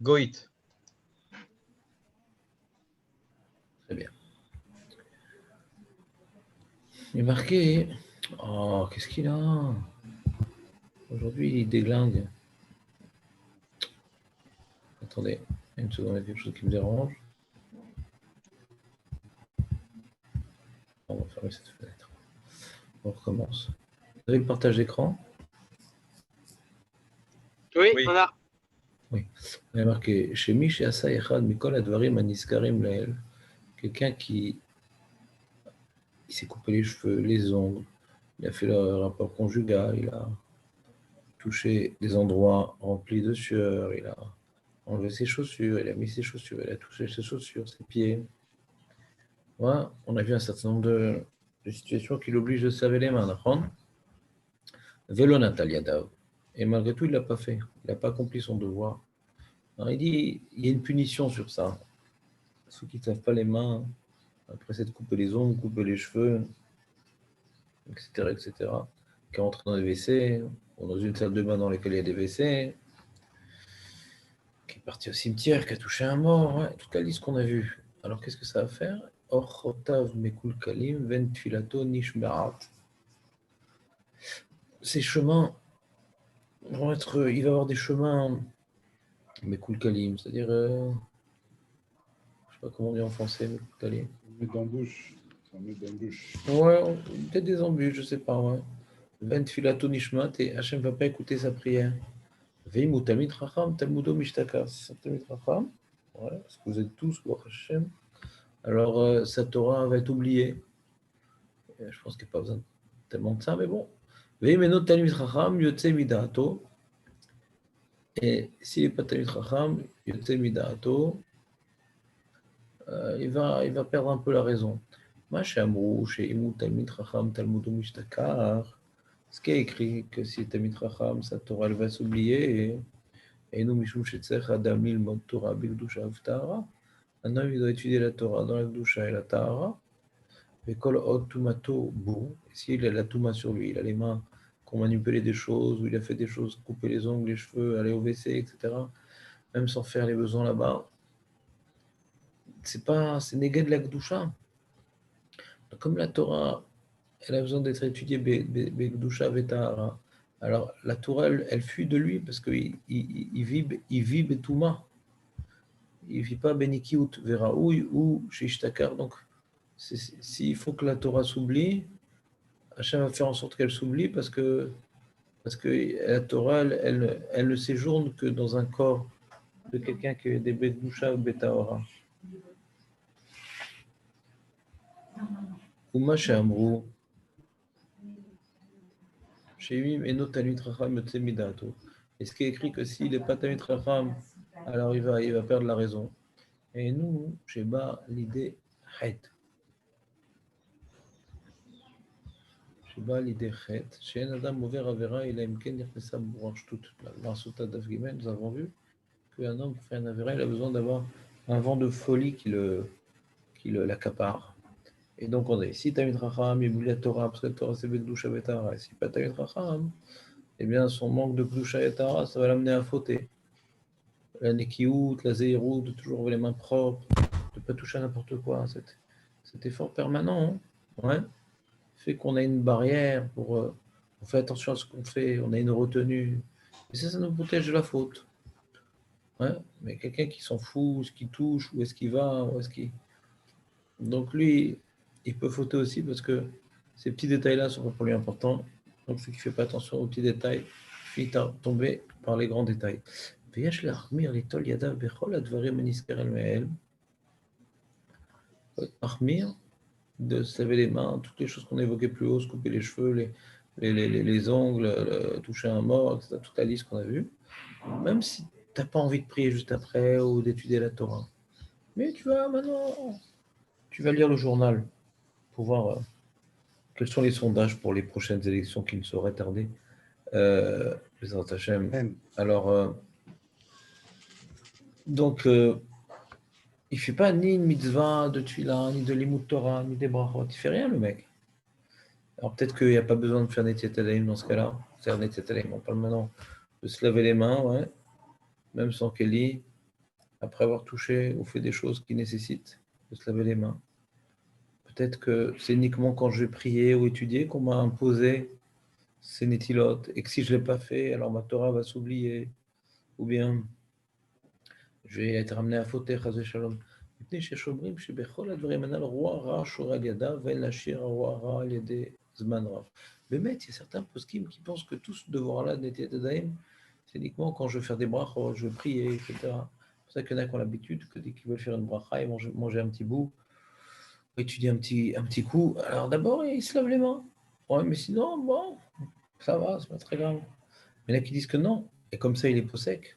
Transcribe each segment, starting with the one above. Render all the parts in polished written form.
Goït. Très bien. Il est marqué. Oh, qu'est-ce qu'il a? Aujourd'hui, il déglingue. Attendez, une seconde, il y a quelque chose qui me dérange. On va fermer cette fenêtre. On recommence. Vous avez le partage d'écran? Oui, Oui. on a. Oui. Il y a marqué chez Mish Asa Echad Mikol Advarim Aniskarim Lael. Quelqu'un qui s'est coupé les cheveux, les ongles, il a fait le rapport conjugal, il a touché des endroits remplis de sueur, il a enlevé ses chaussures, il a mis ses chaussures, il a touché ses chaussures, ses pieds. Voilà, on a vu un certain nombre de situations qui l'obligent de se laver les mains, d'apprendre. Vélo Natalia Dav. Et malgré tout, il ne l'a pas fait. Il n'a pas accompli son devoir. Alors, il dit il y a une punition sur ça. Ceux qui ne se lavent pas les mains, après c'est de couper les ongles, couper les cheveux, etc., etc., qui rentrent dans les WC, ou dans une salle de bain dans laquelle il y a des WC, qui est parti au cimetière, qui a touché un mort, ouais, toute la liste qu'on a vue. Alors qu'est-ce que ça va faire? Orchotav mekul kalim, ven tfilato nishmerat. Ces chemins vont être. Il va y avoir des chemins mekul kalim, c'est-à-dire. Je sais pas comment on dit en français, mekul kalim. Met d'embûche. Ça met d'embûche. Ouais, peut-être des embûches, je sais pas, ouais. Ven tfilato nishmat, et Hachem va pas écouter sa prière. Veim ou Talmid Chacham, Talmudo Mishtaka. C'est Talmid Chacham. Ouais, parce que vous êtes tous, Baruch Hashem. Alors, sa Torah va être oubliée. Je pense qu'il n'y a pas besoin tellement de ça, mais bon. Veim enot Talmid Chacham, Yotze Midato. Et s'il n'est pas Talmid Chacham, Yotze Midato, il va perdre un peu la raison. Ma chez Amrou, chez Imou Talmid Chacham, Talmudo Mishtakar. Ce qui est écrit que si Talmid Chacham, sa Torah, elle va s'oublier. Et nous, Mishum Shetzech Adam Lilmod Torah Bigdusha Avtara. Un homme, il doit étudier la Torah dans la Gdusha et la Tahara. Et Kol Od Tumato Bou. S'il a la Touma sur lui, il a les mains qui ont manipulé des choses, ou il a fait des choses, couper les ongles, les cheveux, aller au WC, etc. Même sans faire les besoins là-bas. C'est négué de la Gdusha. Comme la Torah, elle a besoin d'être étudiée Begdusha Vetahara. Alors la Torah, elle fuit de lui parce qu'il vit Betouma. Il ne vit pas Benikiut Veraoui ou Shishtakar. Donc, s'il faut que la Torah s'oublie, Hachem va faire en sorte qu'elle s'oublie parce que la Torah, elle ne séjourne que dans un corps de quelqu'un qui est des Bedoucha ou Betaora. Uma Shamrou, Shemim Eno Talmid Chacham Yotze Midato. Et ce qui est écrit que s'il n'est pas Talmid Chacham, alors il va perdre la raison. Et nous, Sheba, l'idée, Het. שבא לידי חטא, שאין אדם עובר עבירה, אלא אם כן נכנסה בו שטות. Dans Sutta Daf Gimel, nous avons vu qu'un homme qui fait un avéra, il a besoin d'avoir un vent de folie qui l'accapare. Et donc on dit, si Tamid Racham, il oublie la Torah, parce que la Torah c'est Bekdusha Betara, et si pas Tamid Racham, eh bien son manque de Kdusha et Tara, ça va l'amener à fauter. La Nekiout, la Zeirut, de toujours avoir les mains propres, de ne pas toucher à n'importe quoi. Cet effort permanent, hein, ouais, fait qu'on a une barrière on fait attention à ce qu'on fait, on a une retenue. Et ça nous protège de la faute. Ouais, mais quelqu'un qui s'en fout, ce qu'il touche, où est-ce qu'il va, où est-ce qu'il. Donc lui, il peut fauter aussi parce que ces petits détails-là sont pas pour lui importants. Donc celui qui ne fait pas attention aux petits détails finit à tomber par les grands détails. Armir, de se laver les mains, toutes les choses qu'on évoquait plus haut, se couper les cheveux, les ongles, toucher un mort, etc., toute la liste qu'on a vue. Même si tu n'as pas envie de prier juste après ou d'étudier la Torah. Mais tu vas lire le journal pour voir quels sont les sondages pour les prochaines élections qui ne sauraient tarder. Les Hachem. Alors, donc, il ne fait pas ni une mitzvah de Tfila, ni de Limut Torah, ni des brachot. Il ne fait rien, le mec. Alors peut-être qu'il n'y a pas besoin de faire Netiat Adaim dans ce cas-là. C'est Netiat Adaim, on parle maintenant de se laver les mains, ouais, même sans Kelly. après avoir touché ou fait des choses qui nécessitent de se laver les mains. Peut-être que c'est uniquement quand je vais prier ou étudier qu'on m'a imposé ces nétilotes, et que si je ne l'ai pas fait, alors ma Torah va s'oublier, ou bien je vais être amené à fauter, chas ושלום. מפני ששומרים שבכל הדברים הנ"ל רוע רע שורה על ידיו ואין להשאיר הרוע רע על ידי זמן רב. באמת, il y a certains poskim qui pensent que tout ce devoir-là d'Netilat Yadayim, c'est uniquement quand je veux faire des brachot, je veux prier, etc. C'est pour ça qu'il y en a qui ont l'habitude que dès qu'ils veulent faire une bracha, ils manger un petit bout, étudier un petit coup. Alors d'abord, ils se lavent les mains. Ouais, mais sinon, bon, ça va, c'est pas très grave. Il y en a qui disent que non, et comme ça, il est possèque.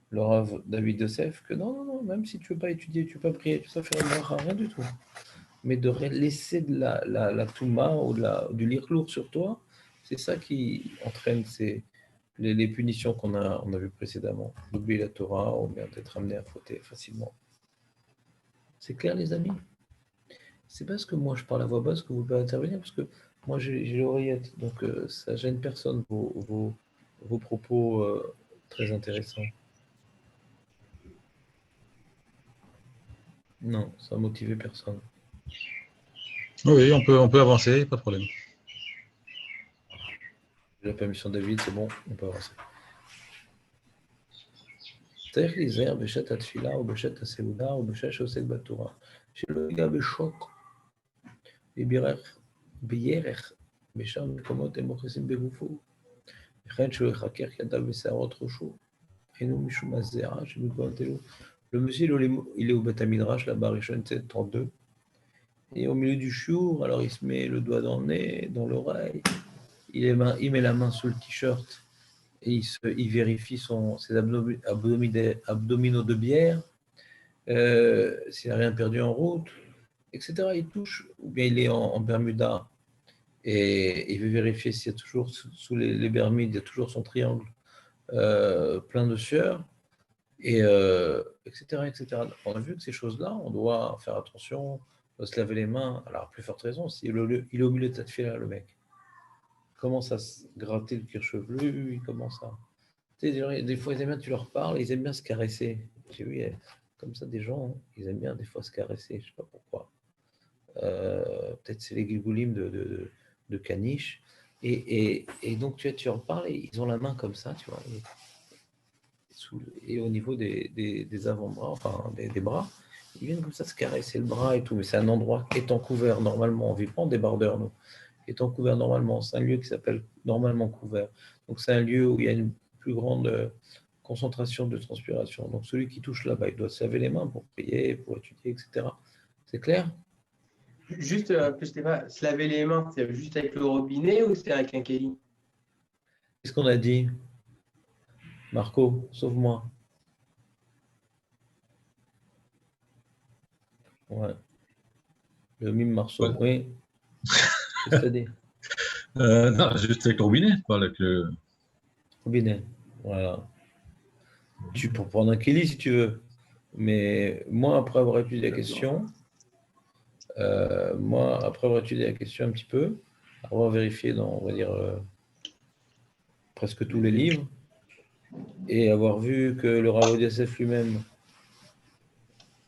Le Rav David Yosef, que non, non, non, même si tu ne veux pas étudier, tu ne veux pas prier, tu ne veux pas faire une bracha, rien du tout. Mais de laisser de la touma ou du lirlour sur toi, c'est ça qui entraîne les punitions on a vues précédemment. D'oublier la Torah ou bien d'être amené à fauter facilement. C'est clair, les amis? C'est parce que moi je parle à voix basse que vous pouvez intervenir, parce que moi j'ai l'oreillette, donc ça gêne personne, vos propos très intéressants. Non, ça n'a motivé personne. Oui, on peut avancer, pas de problème. La permission de David, c'est bon, on peut avancer. צריך להיזהר בשעת התפילה או בשעת הסעודה או בשעה שעוסק בתורה, שלא ייגע בשוק, בירך בשאר מקומות הם מוכנסים בגופו, וכן שלא יחכך ידיו בשערות ראשו, היינו משום הזיעה שבמקומות אלו. Le monsieur, il est au Beth Midrash, là-bas, Rishon 32, et au milieu du chiour, alors il se met le doigt dans le nez, dans l'oreille, il met la main sous le t-shirt, et il vérifie ses abdominaux de bière, s'il n'a rien perdu en route, etc. Il touche, ou bien il est en Bermuda, et il veut vérifier s'il y a toujours, sous les Bermudes, il y a toujours son triangle plein de sueur, et etc., etc. On a vu que ces choses-là, on doit faire attention, on doit se laver les mains. Alors, à plus forte raison, s'il est au milieu de cette file-là, le mec, il commence à se gratter le cuir chevelu, il commence à... Tu sais, des fois, ils aiment bien, tu leur parles, ils aiment bien se caresser. J'ai vu, comme ça, des gens, ils aiment bien des fois se caresser, je ne sais pas pourquoi. Peut-être c'est les gilgoulim de caniche. Et donc, tu leur parles et ils ont la main comme ça, tu vois. Et au niveau des avant-bras, enfin des bras, ils viennent comme ça se caresser le bras et tout. Mais c'est un endroit étant couvert normalement, on ne vit pas en débardeur, nous. Étant couvert normalement, c'est un lieu qui s'appelle normalement couvert. Donc c'est un lieu où il y a une plus grande concentration de transpiration. Donc celui qui touche là-bas, il doit se laver les mains pour prier, pour étudier, etc. C'est clair? Juste, que je sais pas, se laver les mains, c'est juste avec le robinet ou c'est avec un kéli? Qu'est-ce qu'on a dit? Marco, sauve-moi. Ouais. Le mime Marceau. Ouais. Oui. Qu'est-ce que tu as dit? Non, juste avec le robinet, pas avec le... Robinet. Voilà. Tu peux prendre un kéli si tu veux. Mais moi, après avoir étudié la question, un petit peu, avoir vérifié dans, on va dire, presque tous les livres, et avoir vu que le Rav Yosef lui-même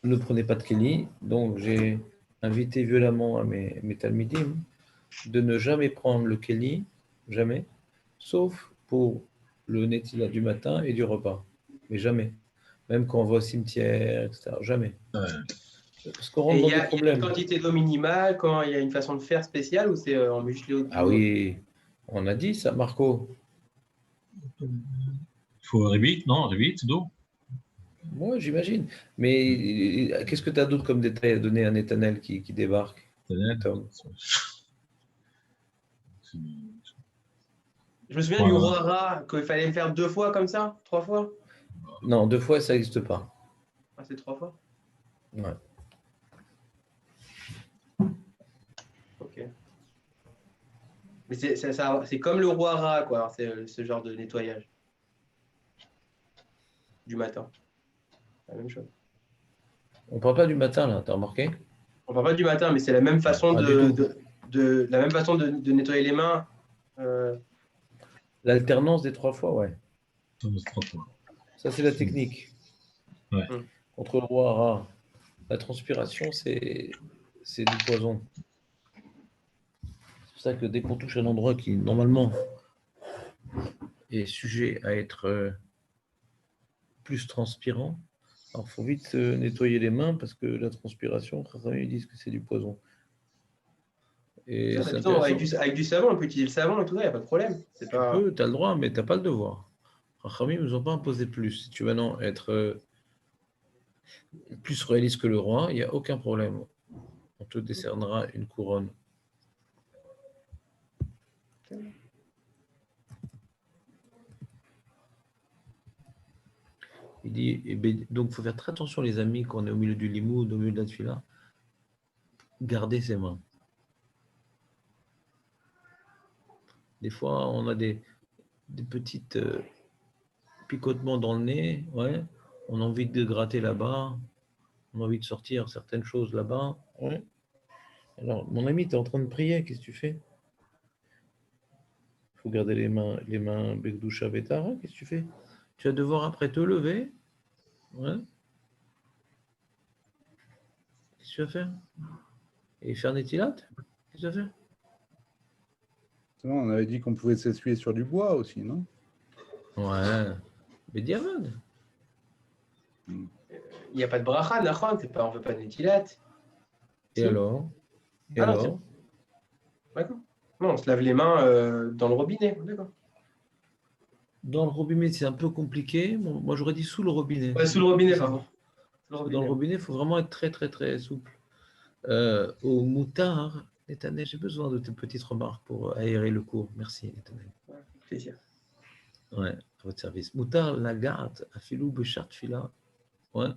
ne prenait pas de kéli, donc j'ai invité violemment à mes talmidim de ne jamais prendre le kéli, jamais, sauf pour le netila du matin et du repas, mais jamais. Même quand on va au cimetière, etc. Jamais. Ouais. Parce qu'on Et rentre il dans y des a une problèmes. quantité d'eau minimale, quand il y a une façon de faire spéciale ou c'est on met juste les eaux Ah oui, on a dit ça, Marco. Il faut rébite, non? Rébite d'eau. Moi, j'imagine. Mais qu'est-ce que tu as d'autre comme détail à donner à Netanel qui débarque, Tom? Je me souviens du roi rat, qu'il fallait le faire 2 fois comme ça, 3 fois? Non, 2 fois, ça n'existe pas. Ah, c'est 3 fois? Ouais. Ok. Mais c'est comme le roi rat, quoi, c'est ce genre de nettoyage du matin. La même chose. On ne parle pas du matin, là, t'as remarqué? On parle pas du matin, mais c'est la même façon Ah, du tout. la même façon de nettoyer les mains. L'alternance des 3 fois, ouais. Trois fois. Ça, c'est la technique. Ouais. Contre le roi Ra, la transpiration, c'est du poison. C'est pour ça que dès qu'on touche un endroit qui, normalement, est sujet à être plus transpirant, alors il faut vite nettoyer les mains parce que la transpiration, ils disent que c'est du poison. Et Ça, c'est putain, intéressant. avec du savon, on peut utiliser le savon et tout, il n'y a pas de problème. C'est Tu pas... peux, tu as le droit, mais tu n'as pas le devoir. Rachamim ne nous ont pas imposé plus. Si tu veux maintenant être plus réaliste que le roi, il n'y a aucun problème. On te décernera une couronne. Il dit, donc il faut faire très attention les amis quand on est au milieu du limoud, au milieu de la tefila. Gardez ses mains. Des fois, on a des petites picotements dans le nez. Ouais. On a envie de gratter là-bas. On a envie de sortir certaines choses là-bas. Ouais. Alors, mon ami, tu es en train de prier. Qu'est-ce que tu fais? Il faut garder les mains Bekdoucha Vetara. Qu'est-ce que tu fais? Tu vas devoir après te lever. Ouais. Qu'est-ce que tu vas faire? Et faire Netilat? Qu'est-ce que tu vas faire? On avait dit qu'on pouvait s'essuyer sur du bois aussi, non? Ouais. Mais diamant. Il n'y a pas de bracha, Nachon, on ne veut pas de netilat. Et Si. alors? Et Ah non, alors? d'accord. Non, on se lave les mains dans le robinet, d'accord. Dans le robinet, c'est un peu compliqué. Bon, moi, j'aurais dit sous le robinet. Ouais, sous le robinet, pardon. Sous le Parce que dans le robinet, il faut vraiment être très, très, très souple. Au moutard, Netanel, j'ai besoin de tes petites remarques pour aérer le cours. Merci, Netanel. Ouais, plaisir. Ouais, à votre service. Moutard, la garde, afilou, béchart, fila. Ouais.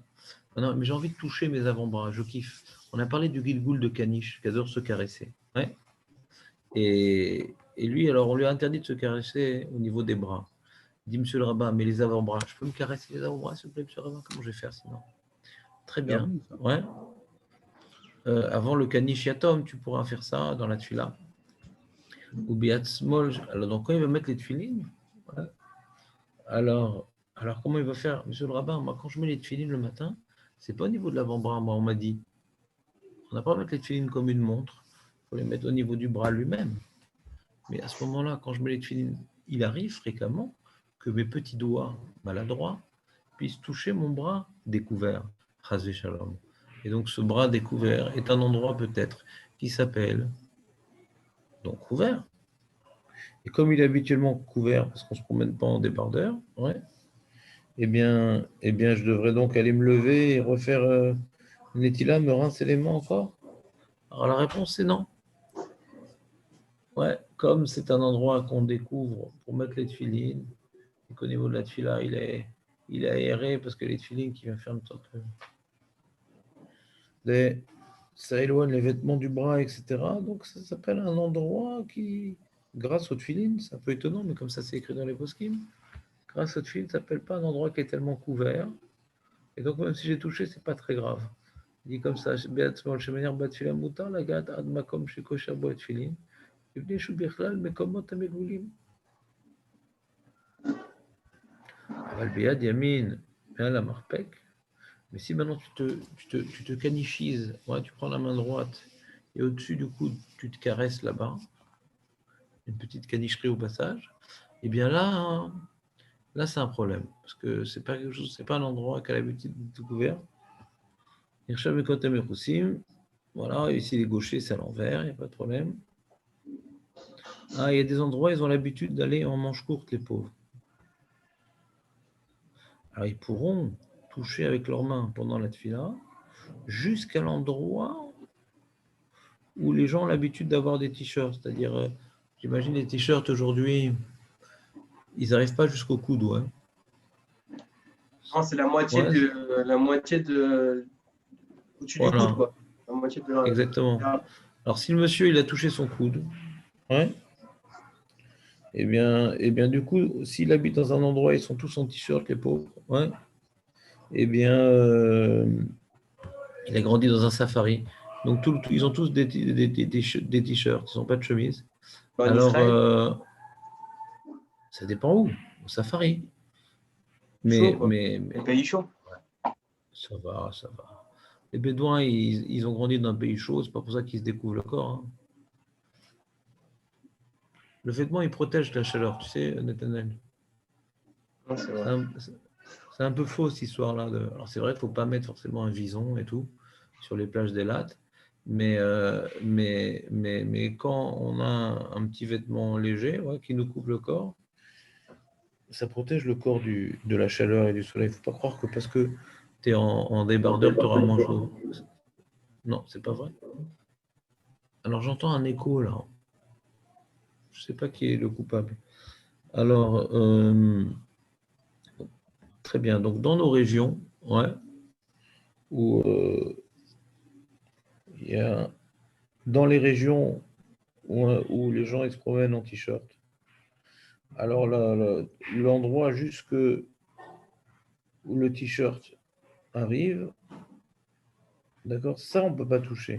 Non, mais j'ai envie de toucher mes avant-bras, je kiffe. On a parlé du Gilgoul de Caniche, qui adore se caresser. Ouais. Et lui, alors, on lui a interdit de se caresser au niveau des bras. Il dit, monsieur le rabbin, mais les avant-bras, je peux me caresser les avant-bras, s'il vous plaît, monsieur le rabbin? Comment je vais faire sinon? Très bien. Permis, ça. Ouais. Avant le Kanish Yatom, tu pourras faire ça dans la tefila. Ou Biat Smol. Alors, donc, quand il va mettre les tefilines, ouais. alors, comment il va faire? Monsieur le rabbin, moi, quand je mets les tefilines le matin, c'est pas au niveau de l'avant-bras, moi, on m'a dit. On n'a pas à mettre les tefilines comme une montre. Il faut les mettre au niveau du bras lui-même. Mais à ce moment-là, quand je mets les tefilines, il arrive fréquemment que mes petits doigts maladroits puissent toucher mon bras découvert. Chazvé Shalom. Et donc, ce bras découvert est un endroit peut-être qui s'appelle donc ouvert. Et comme il est habituellement couvert, parce qu'on ne se promène pas en débardeur, ouais, eh bien, je devrais donc aller me lever et refaire une étila, me rincer les mains encore. Alors la réponse est non. Ouais, comme c'est un endroit qu'on découvre pour mettre les tefilines, et qu'au niveau de la tefila, il est aéré parce que les tefilines qui vient faire une sorte de... ça éloigne les vêtements du bras, etc. Donc ça s'appelle un endroit qui, grâce aux tefilines, c'est un peu étonnant, mais comme ça c'est écrit dans les poskim, grâce aux tefilines, ça s'appelle pas un endroit qui est tellement couvert. Et donc même si j'ai touché, c'est pas très grave. Il dit comme ça, la gade ad makom shekosha bo tefilin, ibni shu bichlal mekomot hamegulim. Aval beyad yamin, la marpek. Mais si maintenant tu te canichises, ouais, tu prends la main droite et au-dessus du coude, tu te caresses là-bas, une petite canicherie au passage, et bien là c'est un problème, parce que c'est pas quelque chose, c'est pas un endroit qui a l'habitude d'être couvert. Voilà, ici les gauchers, c'est à l'envers, il n'y a pas de problème. Ah, il y a des endroits, ils ont l'habitude d'aller en manche courte, les pauvres. Alors ils pourront toucher avec leurs mains pendant la tefila, jusqu'à l'endroit où les gens ont l'habitude d'avoir des t-shirts. C'est-à-dire, j'imagine les t-shirts aujourd'hui, ils n'arrivent pas jusqu'au coude. Ouais. Non, c'est la moitié Ouais, de au-dessus du voilà, coude, quoi. La moitié de la... exactement. Alors si le monsieur il a touché son coude, ouais, et bien du coup, s'il habite dans un endroit, ils sont tous en t-shirt, les pauvres, ouais, et bien il a grandi dans un safari. Donc ils ont tous des t-shirts, ils n'ont pas de chemise. En Alors, Israël, ça dépend où, au safari. chaud, quoi. Mais Un pays chaud. Ça va, ça va. Les Bédouins, ils ont grandi dans un pays chaud, c'est pas pour ça qu'ils se découvrent le corps. Hein. Le vêtement, il protège la chaleur, tu sais, Nathanaël. Non, c'est C'est vrai. un peu faux, cette histoire-là. Alors, c'est vrai qu'il ne faut pas mettre forcément un vison et tout sur les plages d'Eilat, mais quand on a un petit vêtement léger qui nous couvre le corps, ça protège le corps de la chaleur et du soleil. Il ne faut pas croire que parce que tu es en débardeur, tu auras moins chaud. Non, c'est pas vrai. Alors, j'entends un écho là. Je ne sais pas qui est le coupable. Alors, très bien. Donc, dans nos régions, où il y a dans les régions où les gens ils se promènent en t-shirt, alors l'endroit jusque où le t-shirt arrive, d'accord, ça on ne peut pas toucher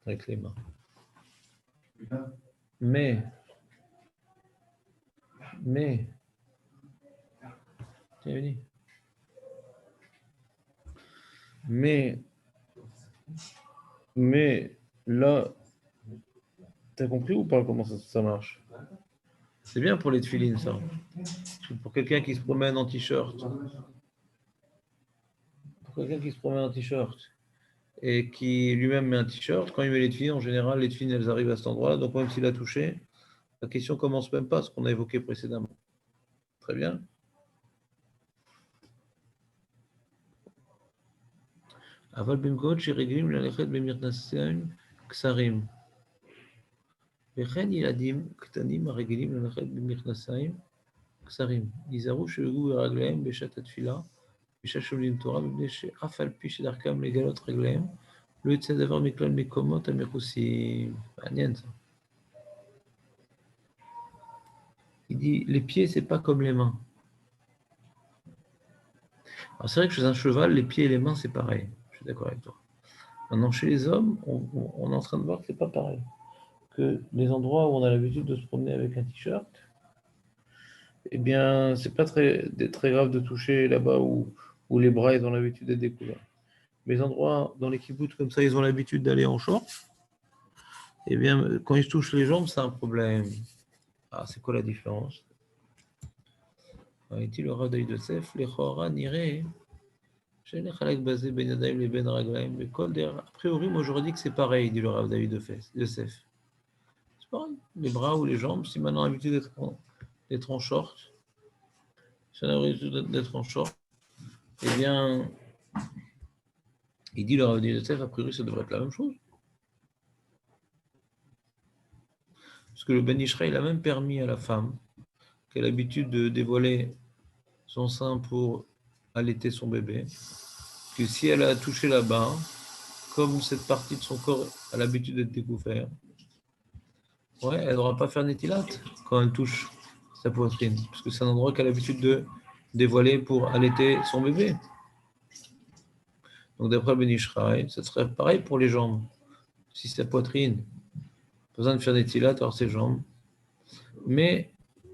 avec les mains. Mais, tiens, Vinny. Mais là, t'as compris ou pas comment ça marche? C'est bien pour les tefilines, ça. Pour quelqu'un qui se promène en t-shirt. Pour quelqu'un qui se promène en t-shirt et qui lui-même met un t-shirt, quand il met les tefilines, en général, les tefilines, elles arrivent à cet endroit-là. Donc, même s'il a touché, la question commence même pas à ce qu'on a évoqué précédemment. Très bien. אבל במקומות שרגילים ללכת במכנסיים קצרים. וכן ילדים קטנים הרגילים ללכת במכנסיים קצרים. ייזהרו שיגעו ברגליהם בשעת התפילה, בשעת שלומדים תורה, מפני שאף על פי שדרכם לגלות רגליהם, לא יצא דבר מכלל מקומות המכוסים. מעניין ça. Il dit, les pieds, c'est pas comme les mains. Alors c'est vrai que chez un cheval, les pieds et les mains, c'est pareil. Je suis d'accord avec toi. Maintenant, chez les hommes, on est en train de voir que c'est pas pareil. Que les endroits où on a l'habitude de se promener avec un t-shirt, eh bien, c'est pas très grave de toucher là-bas où les bras, ils ont l'habitude d'être découverts. Mais les endroits dans les kibbutz comme ça, ils ont l'habitude d'aller en short, eh bien, quand ils se touchent les jambes, c'est un problème. Ah, c'est quoi la différence? dit le Rav David Yosef, les Chora niré, a priori, moi j'aurais dit que c'est pareil, dit le Rav David Yosef. C'est pareil, les bras ou les jambes, si maintenant on a l'habitude d'être en short, si on a l'habitude d'être en short, eh bien, il dit le Rav David Yosef, a priori ça devrait être la même chose. Parce que le Ben Ishraï, il a même permis à la femme qui a l'habitude de dévoiler son sein pour allaiter son bébé, que si elle a touché là-bas, comme cette partie de son corps a l'habitude d'être découverte, elle ne devra pas faire Netilat quand elle touche sa poitrine, parce que c'est un endroit qu'elle a l'habitude de dévoiler pour allaiter son bébé. Donc d'après Ben Ishraï, ça serait pareil pour les jambes. Si sa poitrine, pas besoin de faire Netilat, alors ses jambes. Mais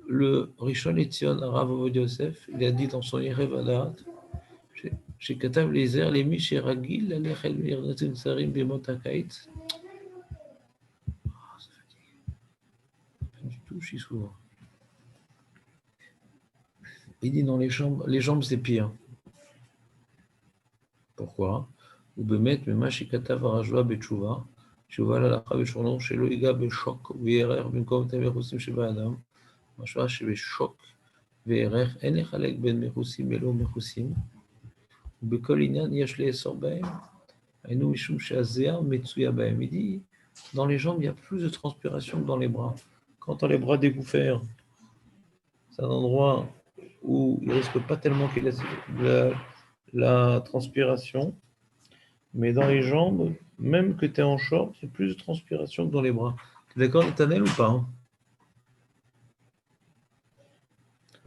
le Rishon LeZion, Rav Ovadia Yosef, il a dit dans son Yerev Hadat, שכתב להיזהר למי שרגיל ללכת במכנסיים קצרים בימות הקיץ. Ça fatigue. Pas du tout, je suis souvent. Il dit dans les jambes c'est pire. Pourquoi? ובאמת, ממה שכתב הרשב"א בתשובה, תשובה להלכה בשונו, שלא ייגע בשוק וירח במקום את המכוסים שבאדם, משמע שבשוק וירח אין לחלק בין מכוסים ולא מכוסים, ובכל עניין יש לאסור בהם, היינו משום שהזיעה מצויה בהם. Il dit, dans les jambes, il y a plus de transpiration que dans les bras. Quand on a les bras découverts, c'est un endroit où il ne risque pas tellement qu'il y ait la transpiration, mais dans les jambes, même que tu es en short, il y a plus de transpiration que dans les bras. Tu es d'accord, Nathanaël, ou pas?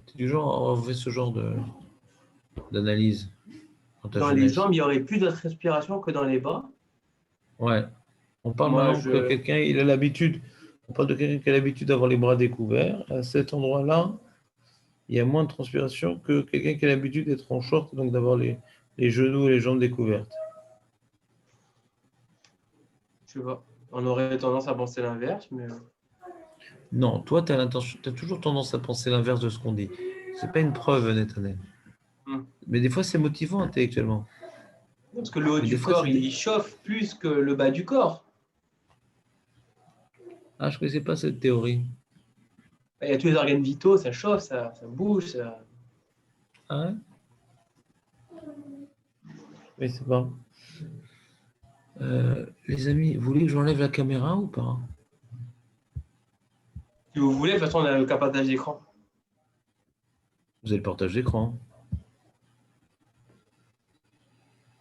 Tu es du genre à avoir fait ce genre d'analyse? Dans les jambes, il y aurait plus de respiration que dans les bras. Ouais. On parle maintenant que quelqu'un, il a l'habitude, on parle de quelqu'un qui a l'habitude d'avoir les bras découverts. À cet endroit-là, il y a moins de transpiration que quelqu'un qui a l'habitude d'être en short, donc d'avoir les les genoux et les jambes découvertes. Je sais pas. On aurait tendance à penser l'inverse, mais Non, toi, tu as toujours tendance à penser l'inverse de ce qu'on dit. C'est pas une preuve, Nathanaël. Hmm. Mais des fois, c'est motivant intellectuellement. parce que le haut Mais du des fois, corps, c'est il chauffe plus que le bas du corps. Ah, je ne connaissais pas cette théorie. Il y a tous les organes vitaux, ça chauffe, ça bouge. Ah ouais? Mais c'est pas. Les amis, vous voulez que j'enlève la caméra ou pas? Si vous voulez, de toute façon, on a le partage d'écran. Vous avez le partage d'écran.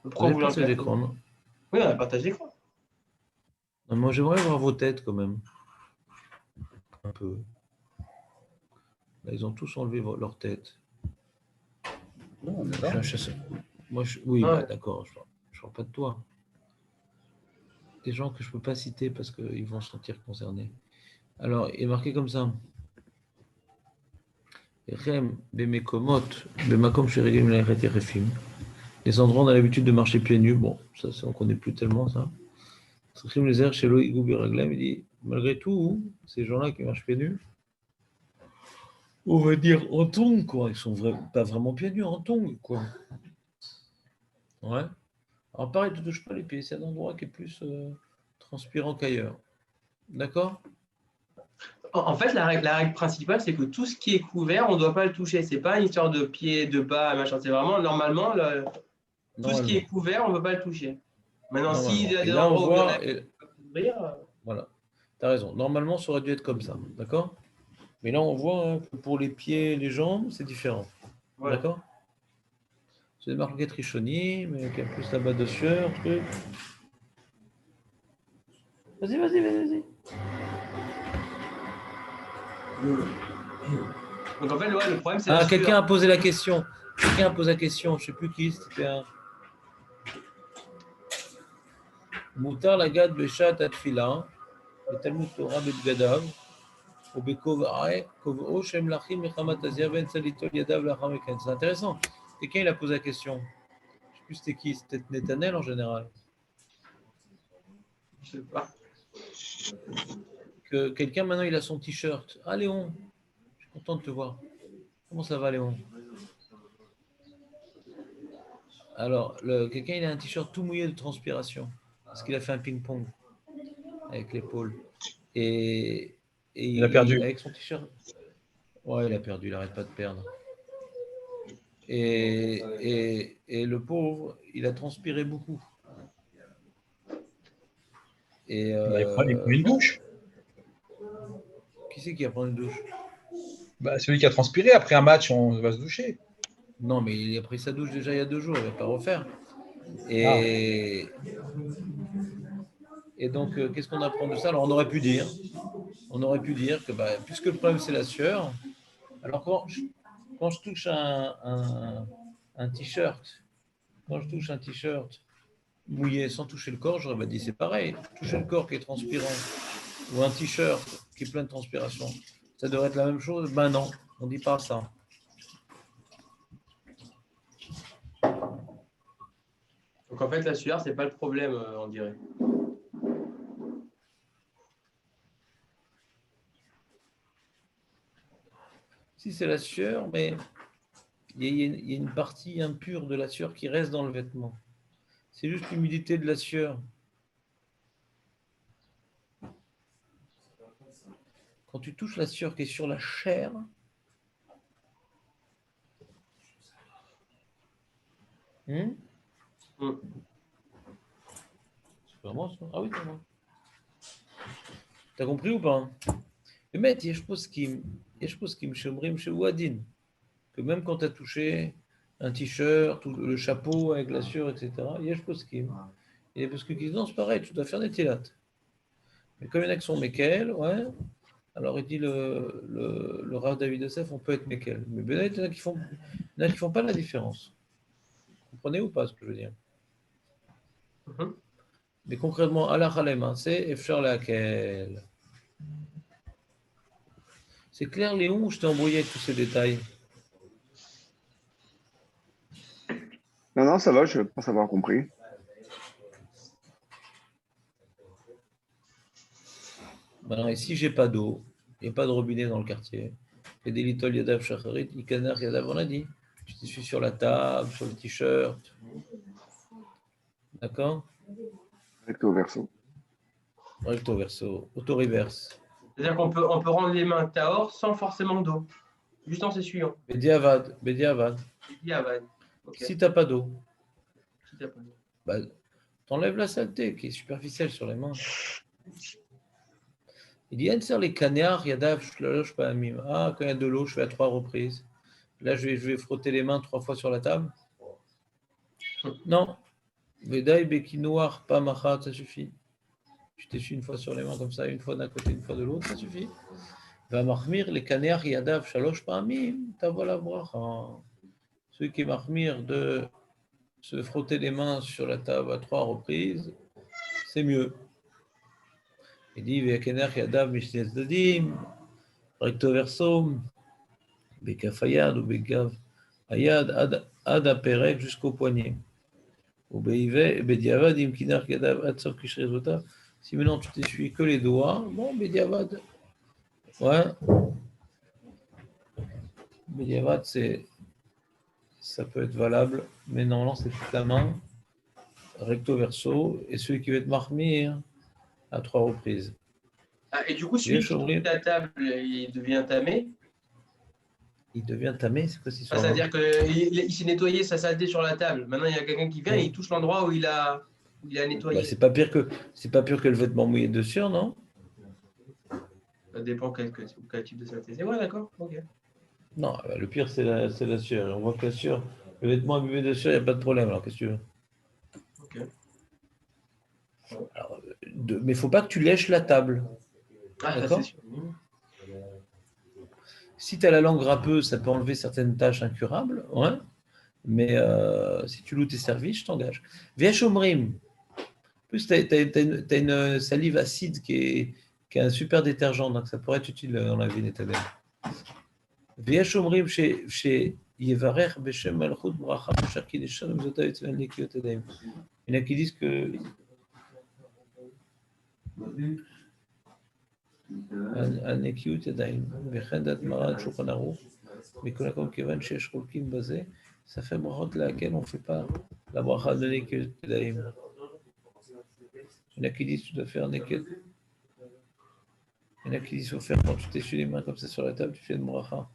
Vous Pourquoi avez vous le voulez partage le d'écran, non? Oui, on a le partage d'écran. Non, moi, j'aimerais voir vos têtes quand même. Un peu. Là, ils ont tous enlevé leur tête. Non, on est Je suis là. un chasseur. Moi, oui, Ouais. bah, d'accord, je ne parle pas de toi. Des gens que je ne peux pas citer parce qu'ils vont se sentir concernés. Alors, il est marqué comme ça. Rem, bemekomot, bemakom sheregim laichet yerefim. Les endroits où on a l'habitude de marcher pieds nus. Bon, ça, on ne connaît plus tellement ça. צריכים les chez il dit, malgré tout, ces gens-là qui marchent pieds nus, on va dire en tongs, quoi. Ils sont pas vraiment pieds nus, en tongs, quoi. Ouais. Alors pareil, tu ne touches pas les pieds, c'est un endroit qui est plus transpirant qu'ailleurs. D'accord? En fait, la règle principale, c'est que tout ce qui est couvert, on ne doit pas le toucher. C'est pas une histoire de pied, de bas, machin. C'est vraiment, normalement, tout ce qui est couvert, on ne peut pas le toucher. Maintenant, s'il y a Et des là, on endroits où il y en a voit. qui peuvent couvrir, Voilà. Tu as raison. Normalement, ça aurait dû être comme ça. D'accord? Mais là, on voit hein, que pour les pieds et les jambes, c'est différent. voilà. D'accord? C'est marqué Trichoni, mais il y a plus là-bas de sueur, truc. Vas-y. Donc en fait, ouais, le problème, c'est Ah, la quelqu'un sueur. a posé la question. Quelqu'un a posé la question. Je ne sais plus qui. C'était un. Moutar la gad beshat atfila. Le Talmud Torah betgadav. C'est intéressant. Quelqu'un il a posé la question. Je ne sais plus c'était qui, c'était Netanel en général. Je sais pas. Que quelqu'un maintenant il a son t-shirt. Ah Léon, je suis content de te voir. Comment ça va Léon? Alors, quelqu'un il a un t-shirt tout mouillé de transpiration. Parce qu'il a fait un ping-pong avec l'épaule. Et Il a perdu. avec son t-shirt. Ouais, il a perdu, il n'arrête pas de perdre. Et le pauvre, il a transpiré beaucoup. Et Bah, il prend une douche. Qui c'est qui va prendre une douche? Bah, celui qui a transpiré, après un match, on va se doucher. Non, mais il a pris sa douche déjà il y a 2 jours, il ne va pas refaire. Ah. Et donc, qu'est-ce qu'on apprend de ça? Alors, on aurait pu dire que puisque le problème c'est la sueur, alors quand je touche un t-shirt, mouillé sans toucher le corps, j'aurais dit c'est pareil. Toucher le corps qui est transpirant ou un t-shirt qui est plein de transpiration, ça devrait être la même chose? Ben non, on ne dit pas ça. Donc en fait, la sueur, c'est pas le problème, on dirait. Si c'est la sueur, mais il y a une partie impure de la sueur qui reste dans le vêtement. C'est juste l'humidité de la sueur. Quand tu touches la sueur qui est sur la chair, c'est vraiment ça? Ah oui, c'est moi. T'as compris ou pas? Mais je pense qu'il me chômerait chez Ouadine. Que même quand tu as touché un t-shirt ou le chapeau avec la sueur, etc., il y a parce qu'il et parce que non, c'est pareil, tu dois faire des tilates. Mais comme il y en a qui sont Mekel, ouais, alors il dit le Rav David Yosef, on peut être Mekel. Mais ben, il y en a qui font pas la différence. Vous comprenez ou pas ce que je veux dire? Mais concrètement, Allah Khalem, c'est Efshar laquelle. C'est clair, Léon, ou je t'ai embrouillé avec tous ces détails? Non, non, ça va, je pense avoir compris. Maintenant, et si j'ai pas d'eau, il n'y a pas de robinet dans le quartier, et des litol yadav shacharit, ikaner yadav, on a dit. Tu t'essuies sur la table, sur le t-shirt. D'accord? Recto verso. Recto verso, auto-reverse. C'est-à-dire qu'on peut rendre les mains tahor sans forcément d'eau, juste en s'essuyant. Bediavad, bediavad. Il dit ah, Van. Ok. Si tu n'as pas d'eau, Si t'as pas d'eau. bah, t'enlèves la saleté qui est superficielle sur les mains. Il dit, Enser les cagnards, yadav, shlalosh pa'amim. Ah, quand il y a de l'eau, je fais à 3 reprises. Là, je vais frotter les mains 3 fois sur la table. Non. Vedaï bekinoir, pas machat, ça suffit. Tu t'essuies une fois sur les mains comme ça, une fois d'un côté, une fois de l'autre, ça suffit. Va mahmir les cagnards, yadav, shalosh pa'amim, t'avois la bracha. Celui qui est mahmir de se frotter les mains sur la table à 3 reprises, c'est mieux. Il dit, Vekener yadav mishnes dadim, recto verso, bekafayad ou bekav ayad ad aperek jusqu'au poignet. Ou bediavad im kinar yadav ad sof kishrezota. Si maintenant tu t'essuies que les doigts, bon, bediavad. Ouais. Bediavad, ça peut être valable, mais normalement c'est toute la main, recto verso, et celui qui veut être marmire à 3 reprises. Ah, et du coup, celui qui touche la table, il devient tamé. Il devient tamé, c'est quoi cette histoire? C'est-à-dire qu'il s'est nettoyé sa saleté sur la table. Maintenant, il y a quelqu'un qui vient et il touche l'endroit où il a nettoyé. Bah, c'est pas pire que le vêtement mouillé dessus, non? Ça dépend quel type de saleté. C'est vrai, d'accord. Ok. Non, le pire, c'est la sueur. On voit que la sueur, le vêtement imbibé de sueur, il n'y a pas de problème. Alors, qu'est-ce que tu veux? Ok. Alors, mais il ne faut pas que tu lèches la table. Ah, d'accord? c'est sûr. Si tu as la langue râpeuse, ça peut enlever certaines tâches incurables. Ouais. Mais si tu loues tes services, je t'engage. Viachomrim. En plus, tu as une salive acide qui est un super détergent, donc ça pourrait être utile dans la vie d'éternel. Viachomrim chez Yevarer Beshem Malchut Bracha Beshar Kideshon Mizota Yitzvan Lekiyot Adaim. Il y en a qui disent que הנקיות ידיים, וכן דעת מרן שולחן ערוך, מכל מקום כיוון שיש חולקים בזה, ספר ברכות להקל, on ne fait pas la bracha de נקיות ידיים. Il y en a qui disent tu dois faire נקיות. Il y en a qui disent faut faire quand tu t'essuies les mains comme ça sur la table, tu fais une bracha.